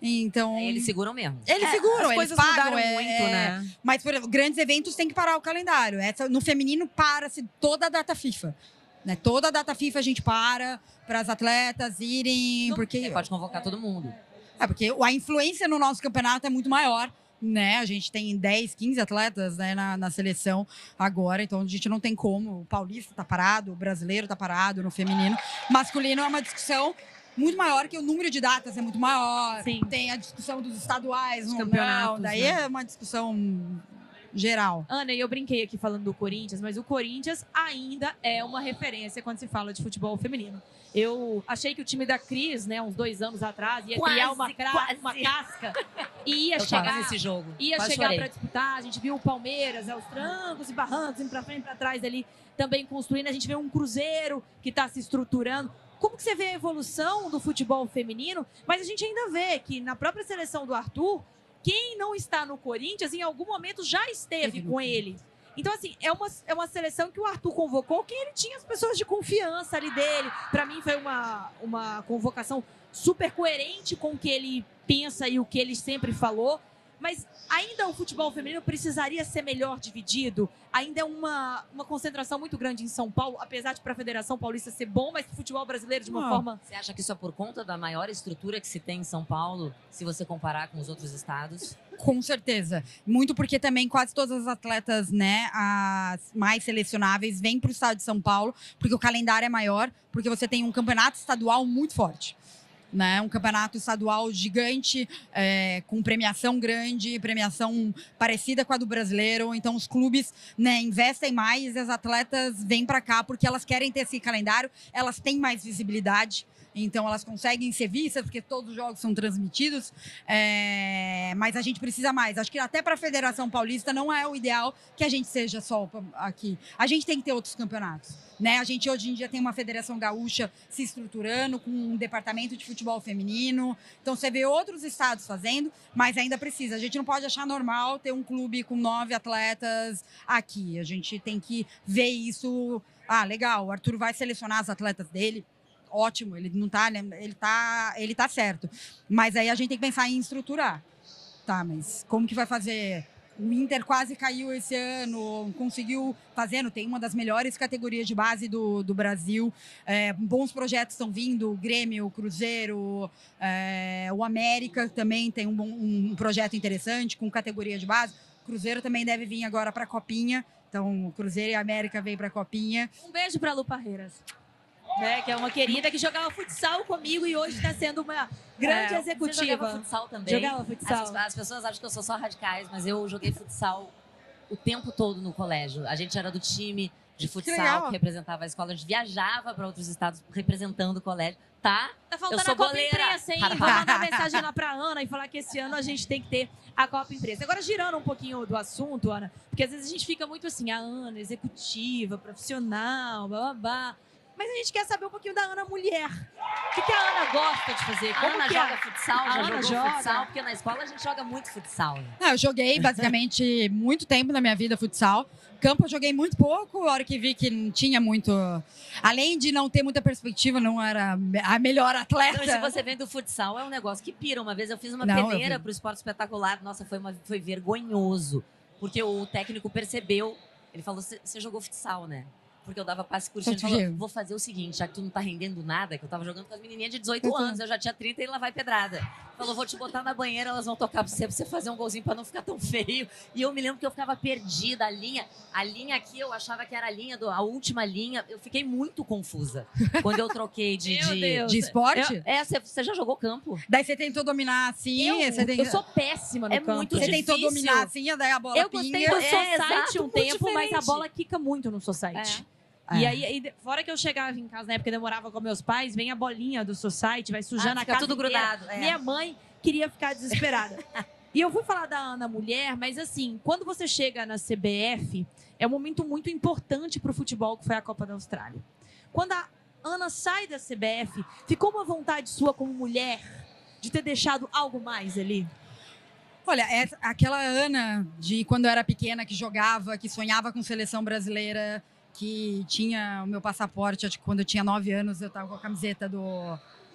Então, Eles seguram mesmo. eles seguram, As eles coisas pagam. mudaram muito, né? Mas, por exemplo, grandes eventos tem que parar o calendário. No feminino, para-se toda a data FIFA. Né? Toda a data FIFA a gente para as atletas irem. Porque Você pode convocar todo mundo. porque a influência no nosso campeonato é muito maior. Né? A gente tem 10, 15 atletas, né, na seleção agora, então a gente não tem como. O paulista tá parado, o brasileiro tá parado no feminino. Masculino é uma discussão muito maior, que o número de datas é muito maior. Sim. Tem a discussão dos estaduais, Os não, campeonatos, daí né? é uma discussão geral. Ana, e eu brinquei aqui falando do Corinthians, mas o Corinthians ainda é uma referência quando se fala de futebol feminino. Eu achei que o time da Cris, né, uns 2 anos atrás, ia criar uma casca e ia Eu tava chegar nesse jogo. Ia Quase chegar chorei. para disputar. A gente viu o Palmeiras, aos trancos e barrancos, indo para frente e para trás ali, também construindo. A gente vê um Cruzeiro que está se estruturando. Como que você vê a evolução do futebol feminino? Mas a gente ainda vê que na própria seleção do Arthur, quem não está no Corinthians, em algum momento já esteve com ele. Então, assim, é uma seleção que o Arthur convocou, que ele tinha as pessoas de confiança ali dele. Para mim, foi uma convocação super coerente com o que ele pensa e o que ele sempre falou. Mas ainda o futebol feminino precisaria ser melhor dividido. Ainda é uma concentração muito grande em São Paulo, apesar de para a Federação Paulista ser bom, mas para o futebol brasileiro de uma forma... Você acha que isso é por conta da maior estrutura que se tem em São Paulo, se você comparar com os outros estados? Com certeza. Muito porque também quase todas as atletas, né, as mais selecionáveis, vêm para o estado de São Paulo, porque o calendário é maior, porque você tem um campeonato estadual muito forte. Né, um campeonato estadual gigante, com premiação grande, premiação parecida com a do brasileiro. Então, os clubes, né, investem mais e as atletas vêm para cá porque elas querem ter esse calendário, elas têm mais visibilidade. Então, elas conseguem ser vistas, porque todos os jogos são transmitidos. Mas a gente precisa mais. Acho que até para a Federação Paulista não é o ideal que a gente seja só aqui. A gente tem que ter outros campeonatos. Né? A gente hoje em dia tem uma Federação Gaúcha se estruturando com um departamento de futebol feminino. Então, você vê outros estados fazendo, mas ainda precisa. A gente não pode achar normal ter um clube com 9 atletas aqui. A gente tem que ver isso. Ah, legal, o Arthur vai selecionar as atletas dele. Ótimo, ele não tá, né? Ele tá certo. Mas aí a gente tem que pensar em estruturar. Tá, mas como que vai fazer? O Inter quase caiu esse ano, conseguiu fazendo, tem uma das melhores categorias de base do Brasil. Bons projetos estão vindo, o Grêmio, o Cruzeiro, o América também tem um projeto interessante com categoria de base. O Cruzeiro também deve vir agora para a Copinha. Então, o Cruzeiro e a América vêm para a Copinha. Um beijo para a Lu Parreiras. Né, que é uma querida que jogava futsal comigo e hoje está sendo uma grande executiva. Você jogava futsal também? Jogava futsal. As pessoas acham que eu sou só radicais, mas eu joguei futsal o tempo todo no colégio. A gente era do time de futsal que representava a escola. A gente viajava para outros estados representando o colégio. Tá faltando eu sou a Copa goleira. Imprensa, hein? Vou mandar mensagem lá pra Ana e falar que esse ano a gente tem que ter a Copa Imprensa. Agora, girando um pouquinho do assunto, Ana, porque às vezes a gente fica muito assim, a Ana, executiva, profissional, babá. Mas a gente quer saber um pouquinho da Ana mulher. O que a Ana gosta de fazer? A Ana joga futsal, já jogou joga futsal, porque na escola a gente joga muito futsal. Né? Eu joguei basicamente muito tempo na minha vida futsal. Campo eu joguei muito pouco, a hora que vi que não tinha muito... Além de não ter muita perspectiva, não era a melhor atleta. Então, se você vem do futsal, é um negócio que pira. Uma vez eu fiz uma peneira pro Esporte Espetacular. Nossa, foi vergonhoso. Porque o técnico percebeu. Ele falou, você jogou futsal, né? Porque eu dava passe curtinho. Ele falou, vou fazer o seguinte, já que tu não tá rendendo nada, que eu tava jogando com as menininhas de 18 anos, eu já tinha 30 e lá vai pedrada. Falou, vou te botar na banheira, elas vão tocar pra você fazer um golzinho pra não ficar tão feio. E eu me lembro que eu ficava perdida, a linha aqui, eu achava que era a última linha. Eu fiquei muito confusa quando eu troquei de esporte? Você já jogou campo? Daí você tentou dominar assim. Eu sou péssima no campo. Muito você difícil. tentou dominar assim, daí a bola Eu gostei do society um tempo, diferente. mas a bola quica muito no society. E aí, fora que eu chegava em casa, na época eu demorava com meus pais, vem a bolinha do Society, vai sujando a fica casa tudo inteira. grudado. Minha mãe queria ficar desesperada. E eu fui falar da Ana mulher, mas assim, quando você chega na CBF, é um momento muito importante para o futebol, que foi a Copa da Austrália. Quando a Ana sai da CBF, ficou uma vontade sua como mulher de ter deixado algo mais ali? Olha, aquela Ana de quando eu era pequena, que jogava, que sonhava com seleção brasileira, que tinha o meu passaporte, acho que quando eu tinha 9 anos, eu estava com a camiseta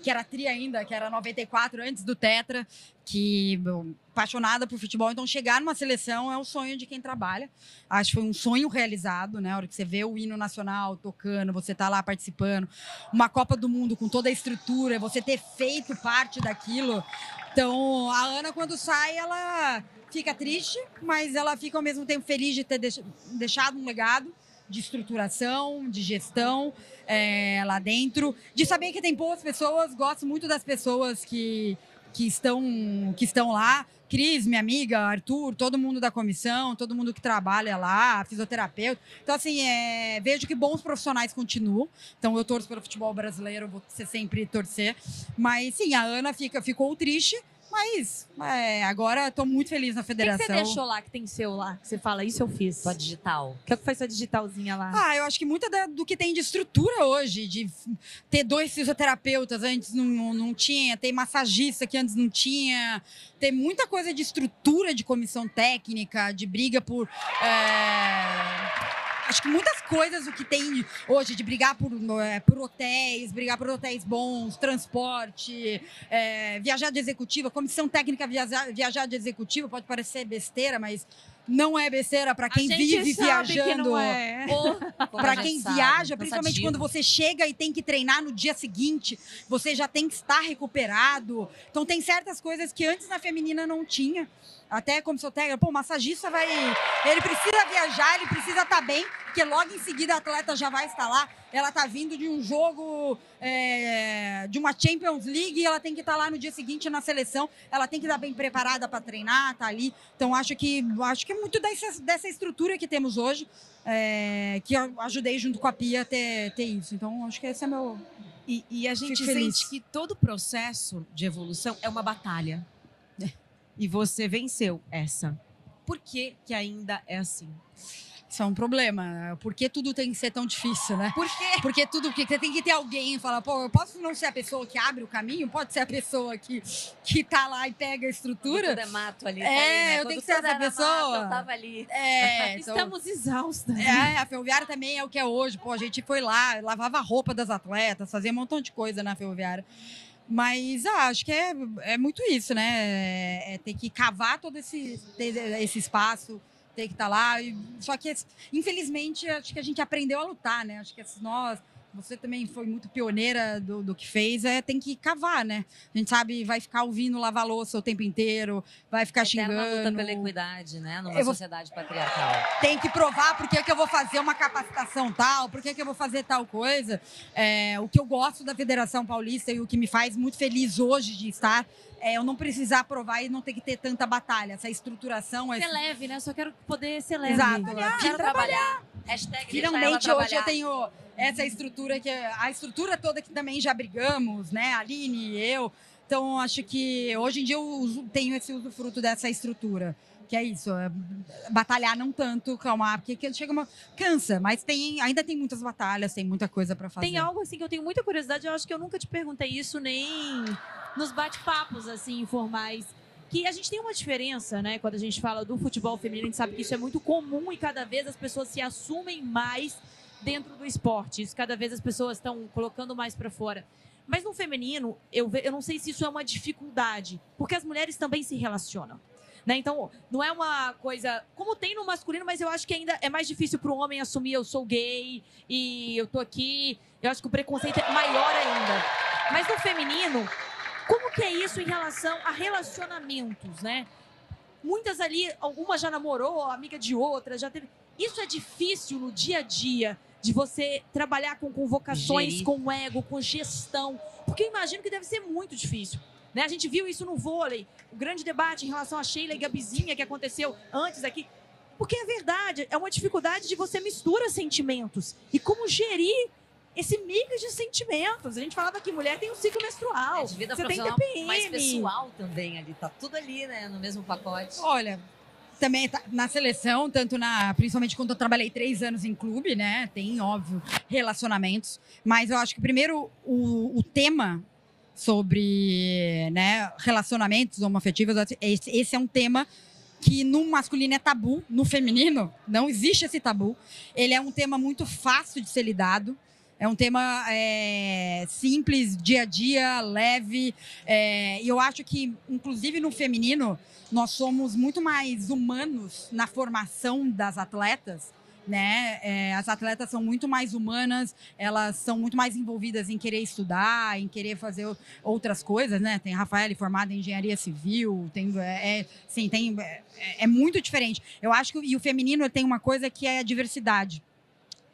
que era tri ainda, que era 94, antes do Tetra, que apaixonada por futebol. Então, chegar numa seleção é o sonho de quem trabalha. Acho que foi um sonho realizado, né? A hora que você vê o hino nacional tocando, você tá lá participando, uma Copa do Mundo com toda a estrutura, você ter feito parte daquilo. Então, a Ana, quando sai, ela fica triste, mas ela fica ao mesmo tempo feliz de ter deixado um legado de estruturação, de gestão lá dentro, de saber que tem boas pessoas. Gosto muito das pessoas que estão lá. Cris, minha amiga, Arthur, todo mundo da comissão, todo mundo que trabalha lá, fisioterapeuta. Então, assim, vejo que bons profissionais continuam. Então, eu torço pelo futebol brasileiro, vou sempre torcer. Mas, sim, a Ana ficou triste, mas agora estou muito feliz na O federação. que você deixou lá, que tem seu lá? Que você fala, isso eu fiz. Só digital. O que foi sua digitalzinha lá? Eu acho que muito do que tem de estrutura hoje, de ter 2 fisioterapeutas, antes não tinha, ter massagista que antes não tinha, ter muita coisa de estrutura de comissão técnica, de briga por... Acho que muitas coisas o que tem hoje de brigar por brigar por hotéis bons, transporte, viajar de executiva, comissão técnica viajar de executiva, pode parecer besteira, mas não é besteira para quem vive viajando. Para quem viaja, principalmente quando você chega e tem que treinar no dia seguinte, você já tem que estar recuperado. Então tem certas coisas que antes na feminina não tinha. Até como seu técnico, o massagista ele precisa viajar, ele precisa estar bem, porque logo em seguida a atleta já vai estar lá. Ela está vindo de um jogo, de uma Champions League, e ela tem que estar lá no dia seguinte na seleção. Ela tem que estar bem preparada para treinar, estar ali. Então acho que é muito dessa estrutura que temos hoje, que eu ajudei junto com a Pia a ter isso. Então acho que esse é meu... E a gente feliz. sente que todo processo de evolução é uma batalha. E você venceu essa. Por que ainda é assim? Isso é um problema. Por que tudo tem que ser tão difícil, né? Por quê? Porque você tem que ter alguém e falar, eu posso não ser a pessoa que abre o caminho? Pode ser a pessoa que tá lá e pega a estrutura? Tudo é mato ali. Eu tenho que ser essa pessoa. Mato, eu tava ali. Então, Estamos exaustas. a Ferroviária também é o que é hoje. A gente foi lá, lavava a roupa das atletas, fazia um montão de coisa na Ferroviária. Mas acho que é muito isso, né? Ter que cavar todo esse espaço, ter que estar lá. Só que, infelizmente, acho que a gente aprendeu a lutar, né? Acho que você também foi muito pioneira do que fez, tem que cavar, né? A gente sabe, vai ficar ouvindo lavar louça o tempo inteiro, vai ficar xingando. Luta pela equidade, né? Numa sociedade patriarcal. Tem que provar por que eu vou fazer uma capacitação tal, por que eu vou fazer tal coisa. O que eu gosto da Federação Paulista e o que me faz muito feliz hoje de estar eu não precisar provar e não ter que ter tanta batalha, essa estruturação. Ser leve, né? Só quero poder ser leve. Exato. Quero trabalhar. Hashtag Finalmente hoje eu tenho essa estrutura, a estrutura toda que também já brigamos, né? A Aline, eu. Então, acho que hoje em dia eu tenho esse usufruto dessa estrutura. Que é isso, batalhar não tanto, calmar, porque cansa, mas ainda tem muitas batalhas, tem muita coisa para fazer. Tem algo assim que eu tenho muita curiosidade, eu acho que eu nunca te perguntei isso nem nos bate-papos assim informais, que a gente tem uma diferença, né, quando a gente fala do futebol feminino, a gente sabe que isso é muito comum e cada vez as pessoas se assumem mais dentro do esporte, isso cada vez as pessoas estão colocando mais para fora. Mas no feminino, eu não sei se isso é uma dificuldade, porque as mulheres também se relacionam. Né? Então, não é uma coisa... Como tem no masculino, mas eu acho que ainda é mais difícil para o homem assumir eu sou gay e eu tô aqui. Eu acho que o preconceito é maior ainda. Mas no feminino, como que é isso em relação a relacionamentos, né? Muitas ali, alguma já namorou, amiga de outra, já teve... Isso é difícil no dia a dia, de você trabalhar com convocações, com ego, com gestão. Porque eu imagino que deve ser muito difícil. Né? A gente viu isso no vôlei, o grande debate em relação a Sheila e Gabizinha que aconteceu antes aqui. Porque é verdade, é uma dificuldade de você misturar sentimentos. E como gerir esse mix de sentimentos. A gente falava que mulher tem um ciclo menstrual. De vida você tem profissional, TPM. mas pessoal também ali. Tá tudo ali, né? No mesmo pacote. Olha, também na seleção, principalmente quando eu trabalhei 3 anos em clube, né? Tem, óbvio, relacionamentos. Mas eu acho que primeiro o tema sobre, né, relacionamentos homoafetivos, esse é um tema que no masculino é tabu, no feminino não existe esse tabu. Ele é um tema muito fácil de ser lidado. É um tema simples, dia a dia, leve. E eu acho que, inclusive no feminino, nós somos muito mais humanos na formação das atletas. Né? As atletas são muito mais humanas, elas são muito mais envolvidas em querer estudar, em querer fazer outras coisas, né? Tem a Rafaela formada em engenharia civil, é muito diferente. Eu acho que e o feminino tem uma coisa que é a diversidade.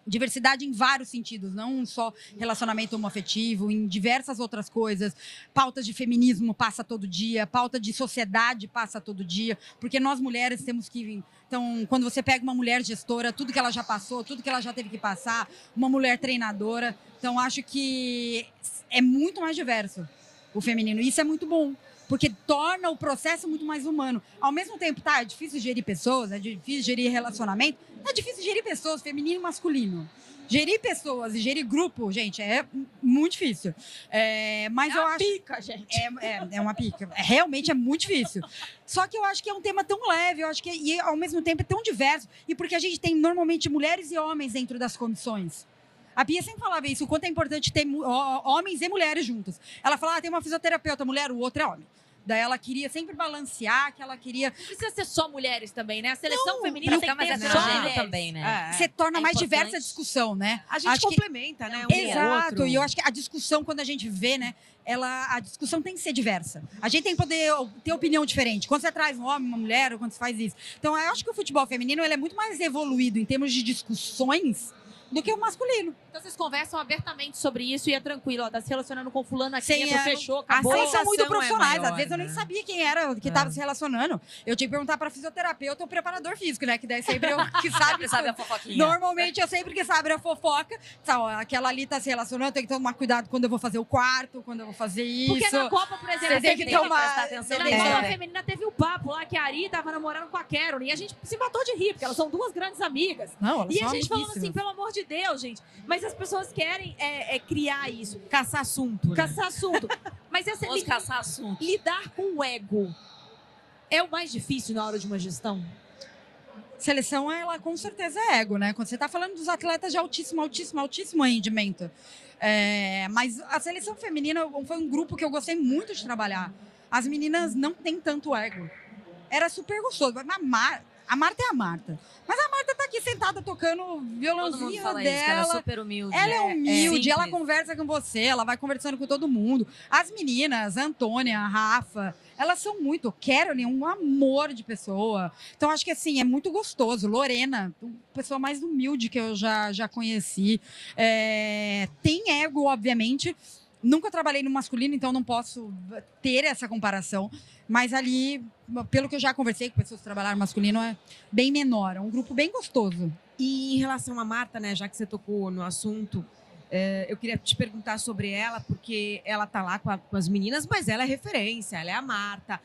Diversidade em vários sentidos, não só relacionamento homoafetivo, em diversas outras coisas. Pautas de feminismo passa todo dia, pauta de sociedade passa todo dia, porque nós mulheres temos que... Então, quando você pega uma mulher gestora, tudo que ela já passou, tudo que ela já teve que passar, uma mulher treinadora, então acho que é muito mais diverso o feminino. E isso é muito bom, porque torna o processo muito mais humano. Ao mesmo tempo, é difícil gerir pessoas, é difícil gerir relacionamento, é difícil gerir pessoas, feminino e masculino. Gerir pessoas e gerir grupo, gente, é muito difícil. Mas eu acho... pica, gente. É uma pica. Realmente é muito difícil. Só que eu acho que é um tema tão leve, eu acho que e ao mesmo tempo é tão diverso. E porque a gente tem normalmente mulheres e homens dentro das comissões. A Bia sempre falava isso, o quanto é importante ter homens e mulheres juntos. Ela falava, tem uma fisioterapeuta mulher, o outro é homem. Daí ela queria sempre balancear, que ela queria... Não precisa ser só mulheres também, né? A seleção Não, feminina tem que mas ter é só gênero mulheres. também, né? Você torna É mais importante. diversa a discussão, né? A gente Acho que- complementa, né? Um Exato, outro. e eu acho que a discussão, quando a gente vê, né, a discussão tem que ser diversa. A gente tem que poder ter opinião diferente. Quando você traz um homem, uma mulher, ou quando você faz isso. Então, eu acho que o futebol feminino ele é muito mais evoluído em termos de discussões do que o masculino. Então vocês conversam abertamente sobre isso e é tranquilo, ó, tá se relacionando com fulano aqui, Sim, entrou, fechou, acabou. Vocês são muito aceitação é profissionais. maior, Às vezes eu nem né? sabia quem era que estava se relacionando. Eu tinha que perguntar para fisioterapeuta ou preparador físico, né? Que daí sempre eu que sabe. Sabe a fofoquinha. Normalmente eu sempre que sabe a fofoca. Sabe, ó, aquela ali tá se relacionando, tem que tomar cuidado quando eu vou fazer o quarto, quando eu vou fazer isso. Porque na Copa, por exemplo, Você tem que tomar- prestar atenção na Você nisso, Copa né? feminina teve o papo lá que a Ari tava namorando com a Carol e a gente se matou de rir, porque elas são duas grandes amigas. Não, elas E são a gente falando amiguíssimas. assim, pelo amor de Deus, gente. Mas as pessoas querem criar isso, Caçar assunto. Né? caçar assunto. Mas essa Vamos caçar assunto. lidar com o ego é o mais difícil na hora de uma gestão? Seleção, ela com certeza é ego, né? Quando você está falando dos atletas de altíssimo rendimento. Mas a seleção feminina foi um grupo que eu gostei muito de trabalhar. As meninas não têm tanto ego. Era super gostoso. Mas a Marta é a Marta. Mas a Marta tá aqui sentada tocando Todo mundo violãozinho fala isso, que ela é dela. super humilde. Ela é humilde, ela simples. conversa com você, ela vai conversando com todo mundo. As meninas, a Antônia, a Rafa, elas são muito. Caroline, um amor de pessoa. Então, acho que assim, é muito gostoso. Lorena, a pessoa mais humilde que eu já conheci. Tem ego, obviamente. Nunca trabalhei no masculino, então não posso ter essa comparação. Mas ali, pelo que eu já conversei com pessoas que trabalharam no masculino, é bem menor. É um grupo bem gostoso. E em relação a Marta, né, já que você tocou no assunto, eu queria te perguntar sobre ela, porque ela tá lá com as meninas, mas ela é referência, ela é a Marta.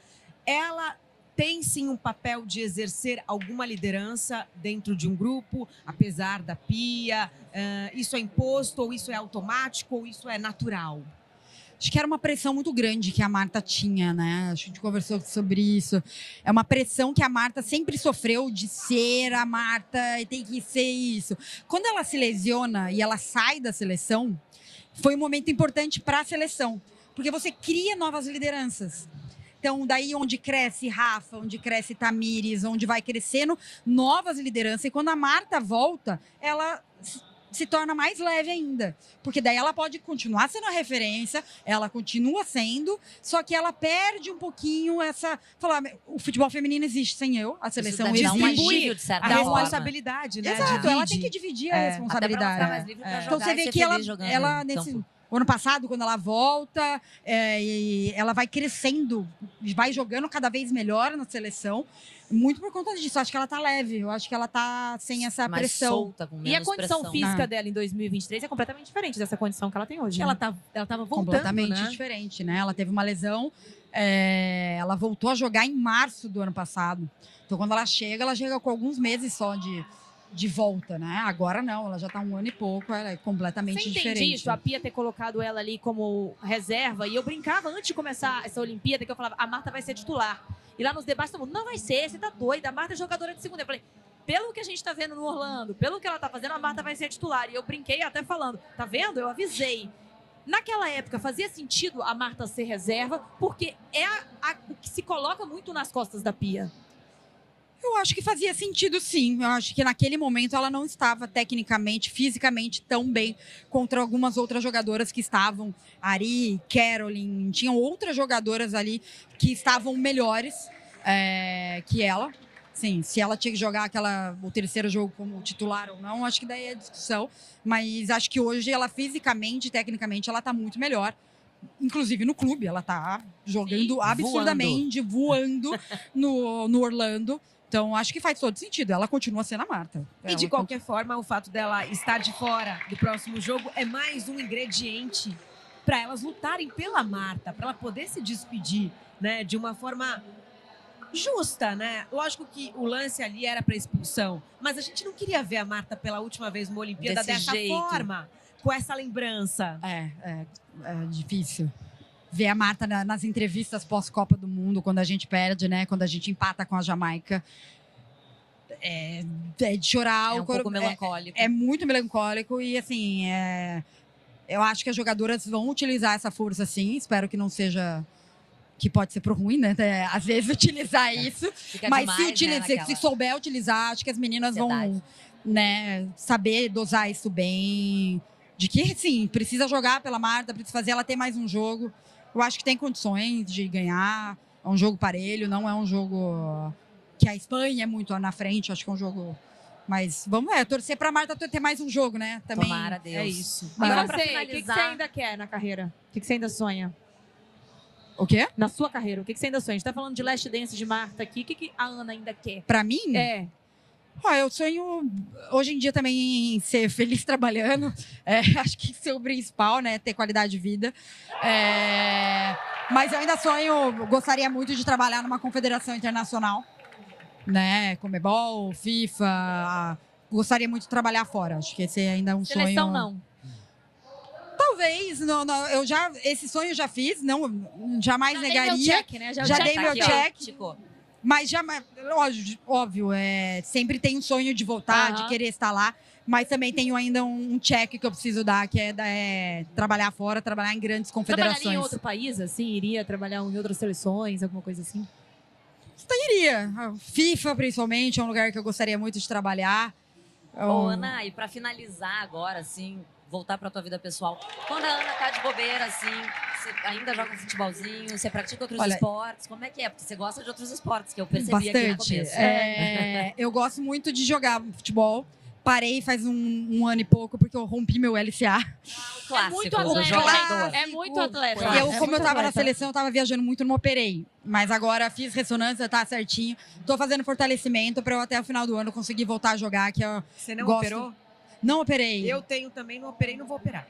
Ela tem sim um papel de exercer alguma liderança dentro de um grupo, apesar da Pia? Isso é imposto, ou isso é automático, ou isso é natural? Acho que era uma pressão muito grande que a Marta tinha, né? A gente conversou sobre isso. É uma pressão que a Marta sempre sofreu de ser a Marta e tem que ser isso. Quando ela se lesiona e ela sai da seleção, foi um momento importante para a seleção, porque você cria novas lideranças. Então, daí onde cresce Rafa, onde cresce Tamires, onde vai crescendo novas lideranças. E quando a Marta volta, ela se torna mais leve ainda. Porque daí ela pode continuar sendo a referência, ela continua sendo, só que ela perde um pouquinho essa... Falar, o futebol feminino existe sem eu, a seleção Isso dá um existe. alívio, de certa A Dá uma forma. responsabilidade, né? Exato, Divide. ela tem que dividir a Até pra ela responsabilidade. ficar mais livre pra Então jogar você e vê ser que ela, feliz jogando ela no nesse, campo. o ano passado, quando ela volta, e ela vai crescendo, vai jogando cada vez melhor na seleção. Muito por conta disso. Eu acho que ela tá leve. Eu acho que ela tá sem essa Mais pressão. solta, com menos E a condição pressão. física dela em 2023 é completamente diferente dessa condição que ela tem hoje. Ela né? tava voltando, Completamente né? diferente, né? Ela teve uma lesão. Ela voltou a jogar em março do ano passado. Então, quando ela chega com alguns meses só de volta, né? Agora não, ela já tá 1 ano e pouco, ela é completamente Você entende diferente. isso? A Pia ter colocado ela ali como reserva. E eu brincava antes de começar essa Olimpíada, que eu falava, a Marta vai ser titular. E lá nos debates, todo mundo, não vai ser, você tá doida. A Marta é jogadora de segunda. Eu falei, pelo que a gente tá vendo no Orlando, pelo que ela tá fazendo, a Marta vai ser titular. E eu brinquei até falando, tá vendo? Eu avisei. Naquela época, fazia sentido a Marta ser reserva, porque é o que se coloca muito nas costas da Pia. Eu acho que fazia sentido, sim. Eu acho que naquele momento ela não estava tecnicamente, fisicamente tão bem contra algumas outras jogadoras que estavam. Ari, Caroline, tinham outras jogadoras ali que estavam melhores que ela. Sim, se ela tinha que jogar o terceiro jogo como titular ou não, acho que daí é discussão. Mas acho que hoje ela fisicamente, tecnicamente, ela está muito melhor. Inclusive no clube, ela está jogando absurdamente, voando no Orlando. Então, acho que faz todo sentido. Ela continua sendo a Marta. E de qualquer forma, o fato dela estar de fora do próximo jogo é mais um ingrediente para elas lutarem pela Marta, para ela poder se despedir, né, de uma forma justa, né? Lógico que o lance ali era para expulsão, mas a gente não queria ver a Marta pela última vez numa Olimpíada Desse dessa jeito. forma, com essa lembrança. É difícil. Ver a Marta nas entrevistas pós-Copa do Mundo, quando a gente perde, né? Quando a gente empata com a Jamaica. É de chorar. É um pouco melancólico. É muito melancólico e, assim, eu acho que as jogadoras vão utilizar essa força, sim. Espero que não seja... Que pode ser pro ruim, né? Às vezes utilizar isso. Fica Mas demais, né, se souber utilizar, acho que as meninas vão, né, saber dosar isso bem. De que, sim, precisa jogar pela Marta, precisa fazer ela ter mais um jogo. Eu acho que tem condições de ganhar. É um jogo parelho, não é um jogo que a Espanha é muito na frente. Acho que é um jogo... Mas vamos torcer pra Marta ter mais um jogo, né? Também. Tomara, Deus. É isso. Agora, Agora, pra o que você finalizar... ainda quer na carreira? O que você ainda sonha? O quê? Na sua carreira, o que você ainda sonha? A gente tá falando de Last Dance de Marta aqui. O que a Ana ainda quer? Pra mim? Eu sonho, hoje em dia, também em ser feliz trabalhando. Acho que isso é o principal, né? Ter qualidade de vida. Mas eu ainda gostaria muito de trabalhar numa confederação internacional. Né? Conmebol, FIFA. Gostaria muito de trabalhar fora. Acho que esse ainda é um sonho. Seleção não. Talvez. Esse sonho eu já fiz. Jamais negaria. Dei meu check, né? Já dei meu aqui, ó, check. Chico. Mas óbvio, sempre tem um sonho de voltar, de querer estar lá. Mas também tenho ainda um check que eu preciso dar, que é trabalhar fora, trabalhar em grandes confederações. Trabalharia em outro país, assim? Iria trabalhar em outras seleções, alguma coisa assim? Iria. FIFA, principalmente, é um lugar que eu gostaria muito de trabalhar. Ô, Ana, e pra finalizar agora, assim, voltar pra tua vida pessoal. Quando a Ana tá de bobeira, assim, você ainda joga um futebolzinho, você pratica outros esportes, como é que é? Porque você gosta de outros esportes, que eu percebi aqui no começo. Eu gosto muito de jogar futebol. Parei faz um ano e pouco, porque eu rompi meu LCA. Clássico, É muito atleta. jogador. É muito atleta. Como eu tava na seleção, eu tava viajando muito, não operei. Mas agora fiz ressonância, tá certinho. Tô fazendo fortalecimento pra eu até o final do ano conseguir voltar a jogar. Que eu Você não gosto. operou? Não operei. Eu tenho também, não operei, não vou operar.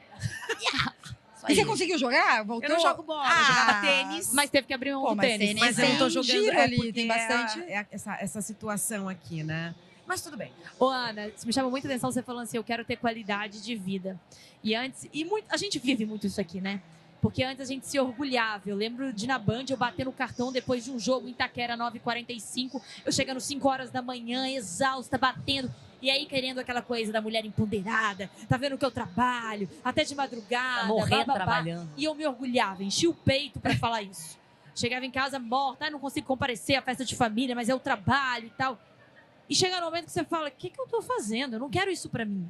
E você conseguiu jogar? Voltou? Eu não jogo bola, eu jogava tênis. Mas teve que abrir mão do mas tênis. Mas eu não tô tem jogando giro ali, porque tem bastante. essa situação aqui, né? Mas tudo bem. Ô, Ana, me chamou muita atenção você falando assim, eu quero ter qualidade de vida. A gente vive muito isso aqui, né? Porque antes a gente se orgulhava. Eu lembro de na Band, eu bater no cartão depois de um jogo em Itaquera, 9h45. Eu chegando 5 horas da manhã, exausta, batendo. E aí querendo aquela coisa da mulher empoderada. Tá vendo que eu trabalho, até de madrugada. Morrendo bababá. trabalhando. E eu me orgulhava, enchi o peito pra falar isso. Chegava em casa morta, não consigo comparecer à festa de família, mas é o trabalho e tal. E chega no momento que você fala, o que eu tô fazendo? Eu não quero isso pra mim.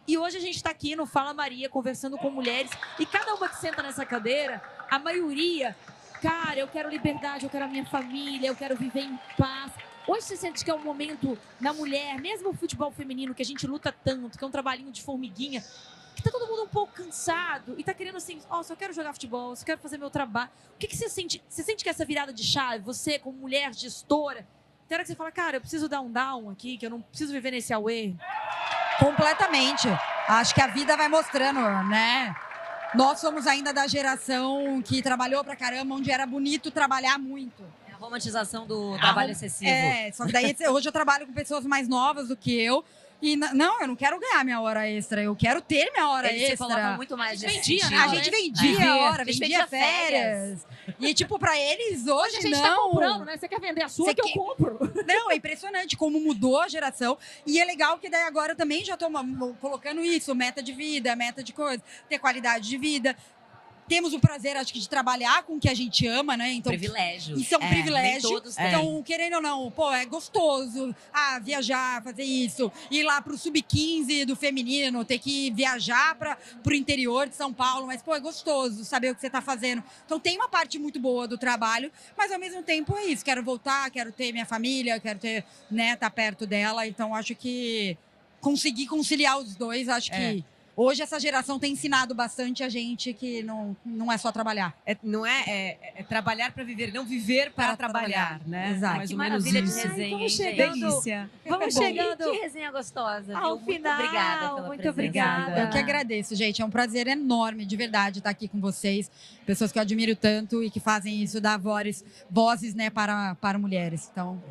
E hoje a gente tá aqui no Fala Maria, conversando com mulheres. E cada uma que senta nessa cadeira, a maioria, cara, eu quero liberdade, eu quero a minha família, eu quero viver em paz. Hoje você sente que é um momento na mulher, mesmo o futebol feminino, que a gente luta tanto, que é um trabalhinho de formiguinha, que tá todo mundo um pouco cansado e tá querendo assim, só quero jogar futebol, só quero fazer meu trabalho. O que você sente? Você sente que essa virada de chave, você como mulher gestora, tem hora que você fala, cara, eu preciso dar um down aqui, que eu não preciso viver nesse away? Completamente. Acho que a vida vai mostrando, né? Nós somos ainda da geração que trabalhou pra caramba, onde era bonito trabalhar muito. É a romantização do trabalho excessivo. Só que daí hoje eu trabalho com pessoas mais novas do que eu. E não, eu não quero ganhar minha hora extra, eu quero ter minha hora Eles se extra. colocam muito mais A gente nesse vendia, sentido. né? A gente vendia a hora, A gente vendia vendia férias. E, tipo, pra eles hoje A gente não. tá comprando, né? Você quer vender a sua, Você que quer- eu compro. Não, é impressionante como mudou a geração. E é legal que daí agora eu também já tô colocando isso, meta de vida, meta de coisa, ter qualidade de vida. Temos o prazer, acho que, de trabalhar com o que a gente ama, né? Então, Privilégio. isso é um privilégio. Nem todos têm. Então, querendo ou não, é gostoso viajar, fazer isso, ir lá pro sub-15 do feminino, ter que viajar pro interior de São Paulo, mas, é gostoso saber o que você tá fazendo. Então, tem uma parte muito boa do trabalho, mas, ao mesmo tempo, é isso. Quero voltar, quero ter minha família, quero ter, né, tá perto dela. Então, acho que conseguir conciliar os dois, acho que hoje essa geração tem ensinado bastante a gente que não é só trabalhar. Não é trabalhar para viver, não viver para trabalhar, né? Exato. Mais Que ou menos maravilha de isso. resenha, vamos hein, chegando. gente? Delícia. Vamos Que chegando resenha gostosa, ao viu? final. Muito obrigada pela Muito presença. obrigada. Eu que agradeço, gente. É um prazer enorme, de verdade, estar aqui com vocês. Pessoas que eu admiro tanto e que fazem isso, dar vozes, né, para mulheres. Então,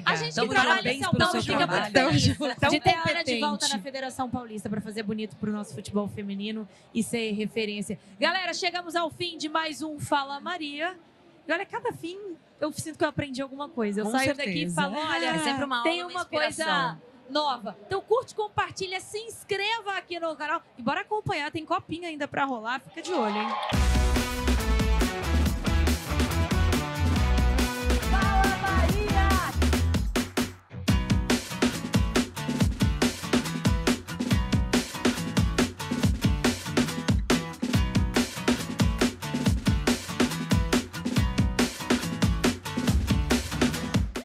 A gente que Tamo trabalha em parabéns São pelo Paulo seu fica muito trabalho. feliz Tão de ter a Ana de competente. volta na Federação Paulista para fazer bonito pro nosso futebol feminino e ser referência. Galera, chegamos ao fim de mais um Fala Maria. E olha, cada fim eu sinto que eu aprendi alguma coisa. Eu Com saio daqui e certeza. falo, olha, É sempre uma aula, tem uma inspiração. coisa nova. Então curte, compartilha, se inscreva aqui no canal. E bora acompanhar, tem copinha ainda para rolar. Fica de olho, hein?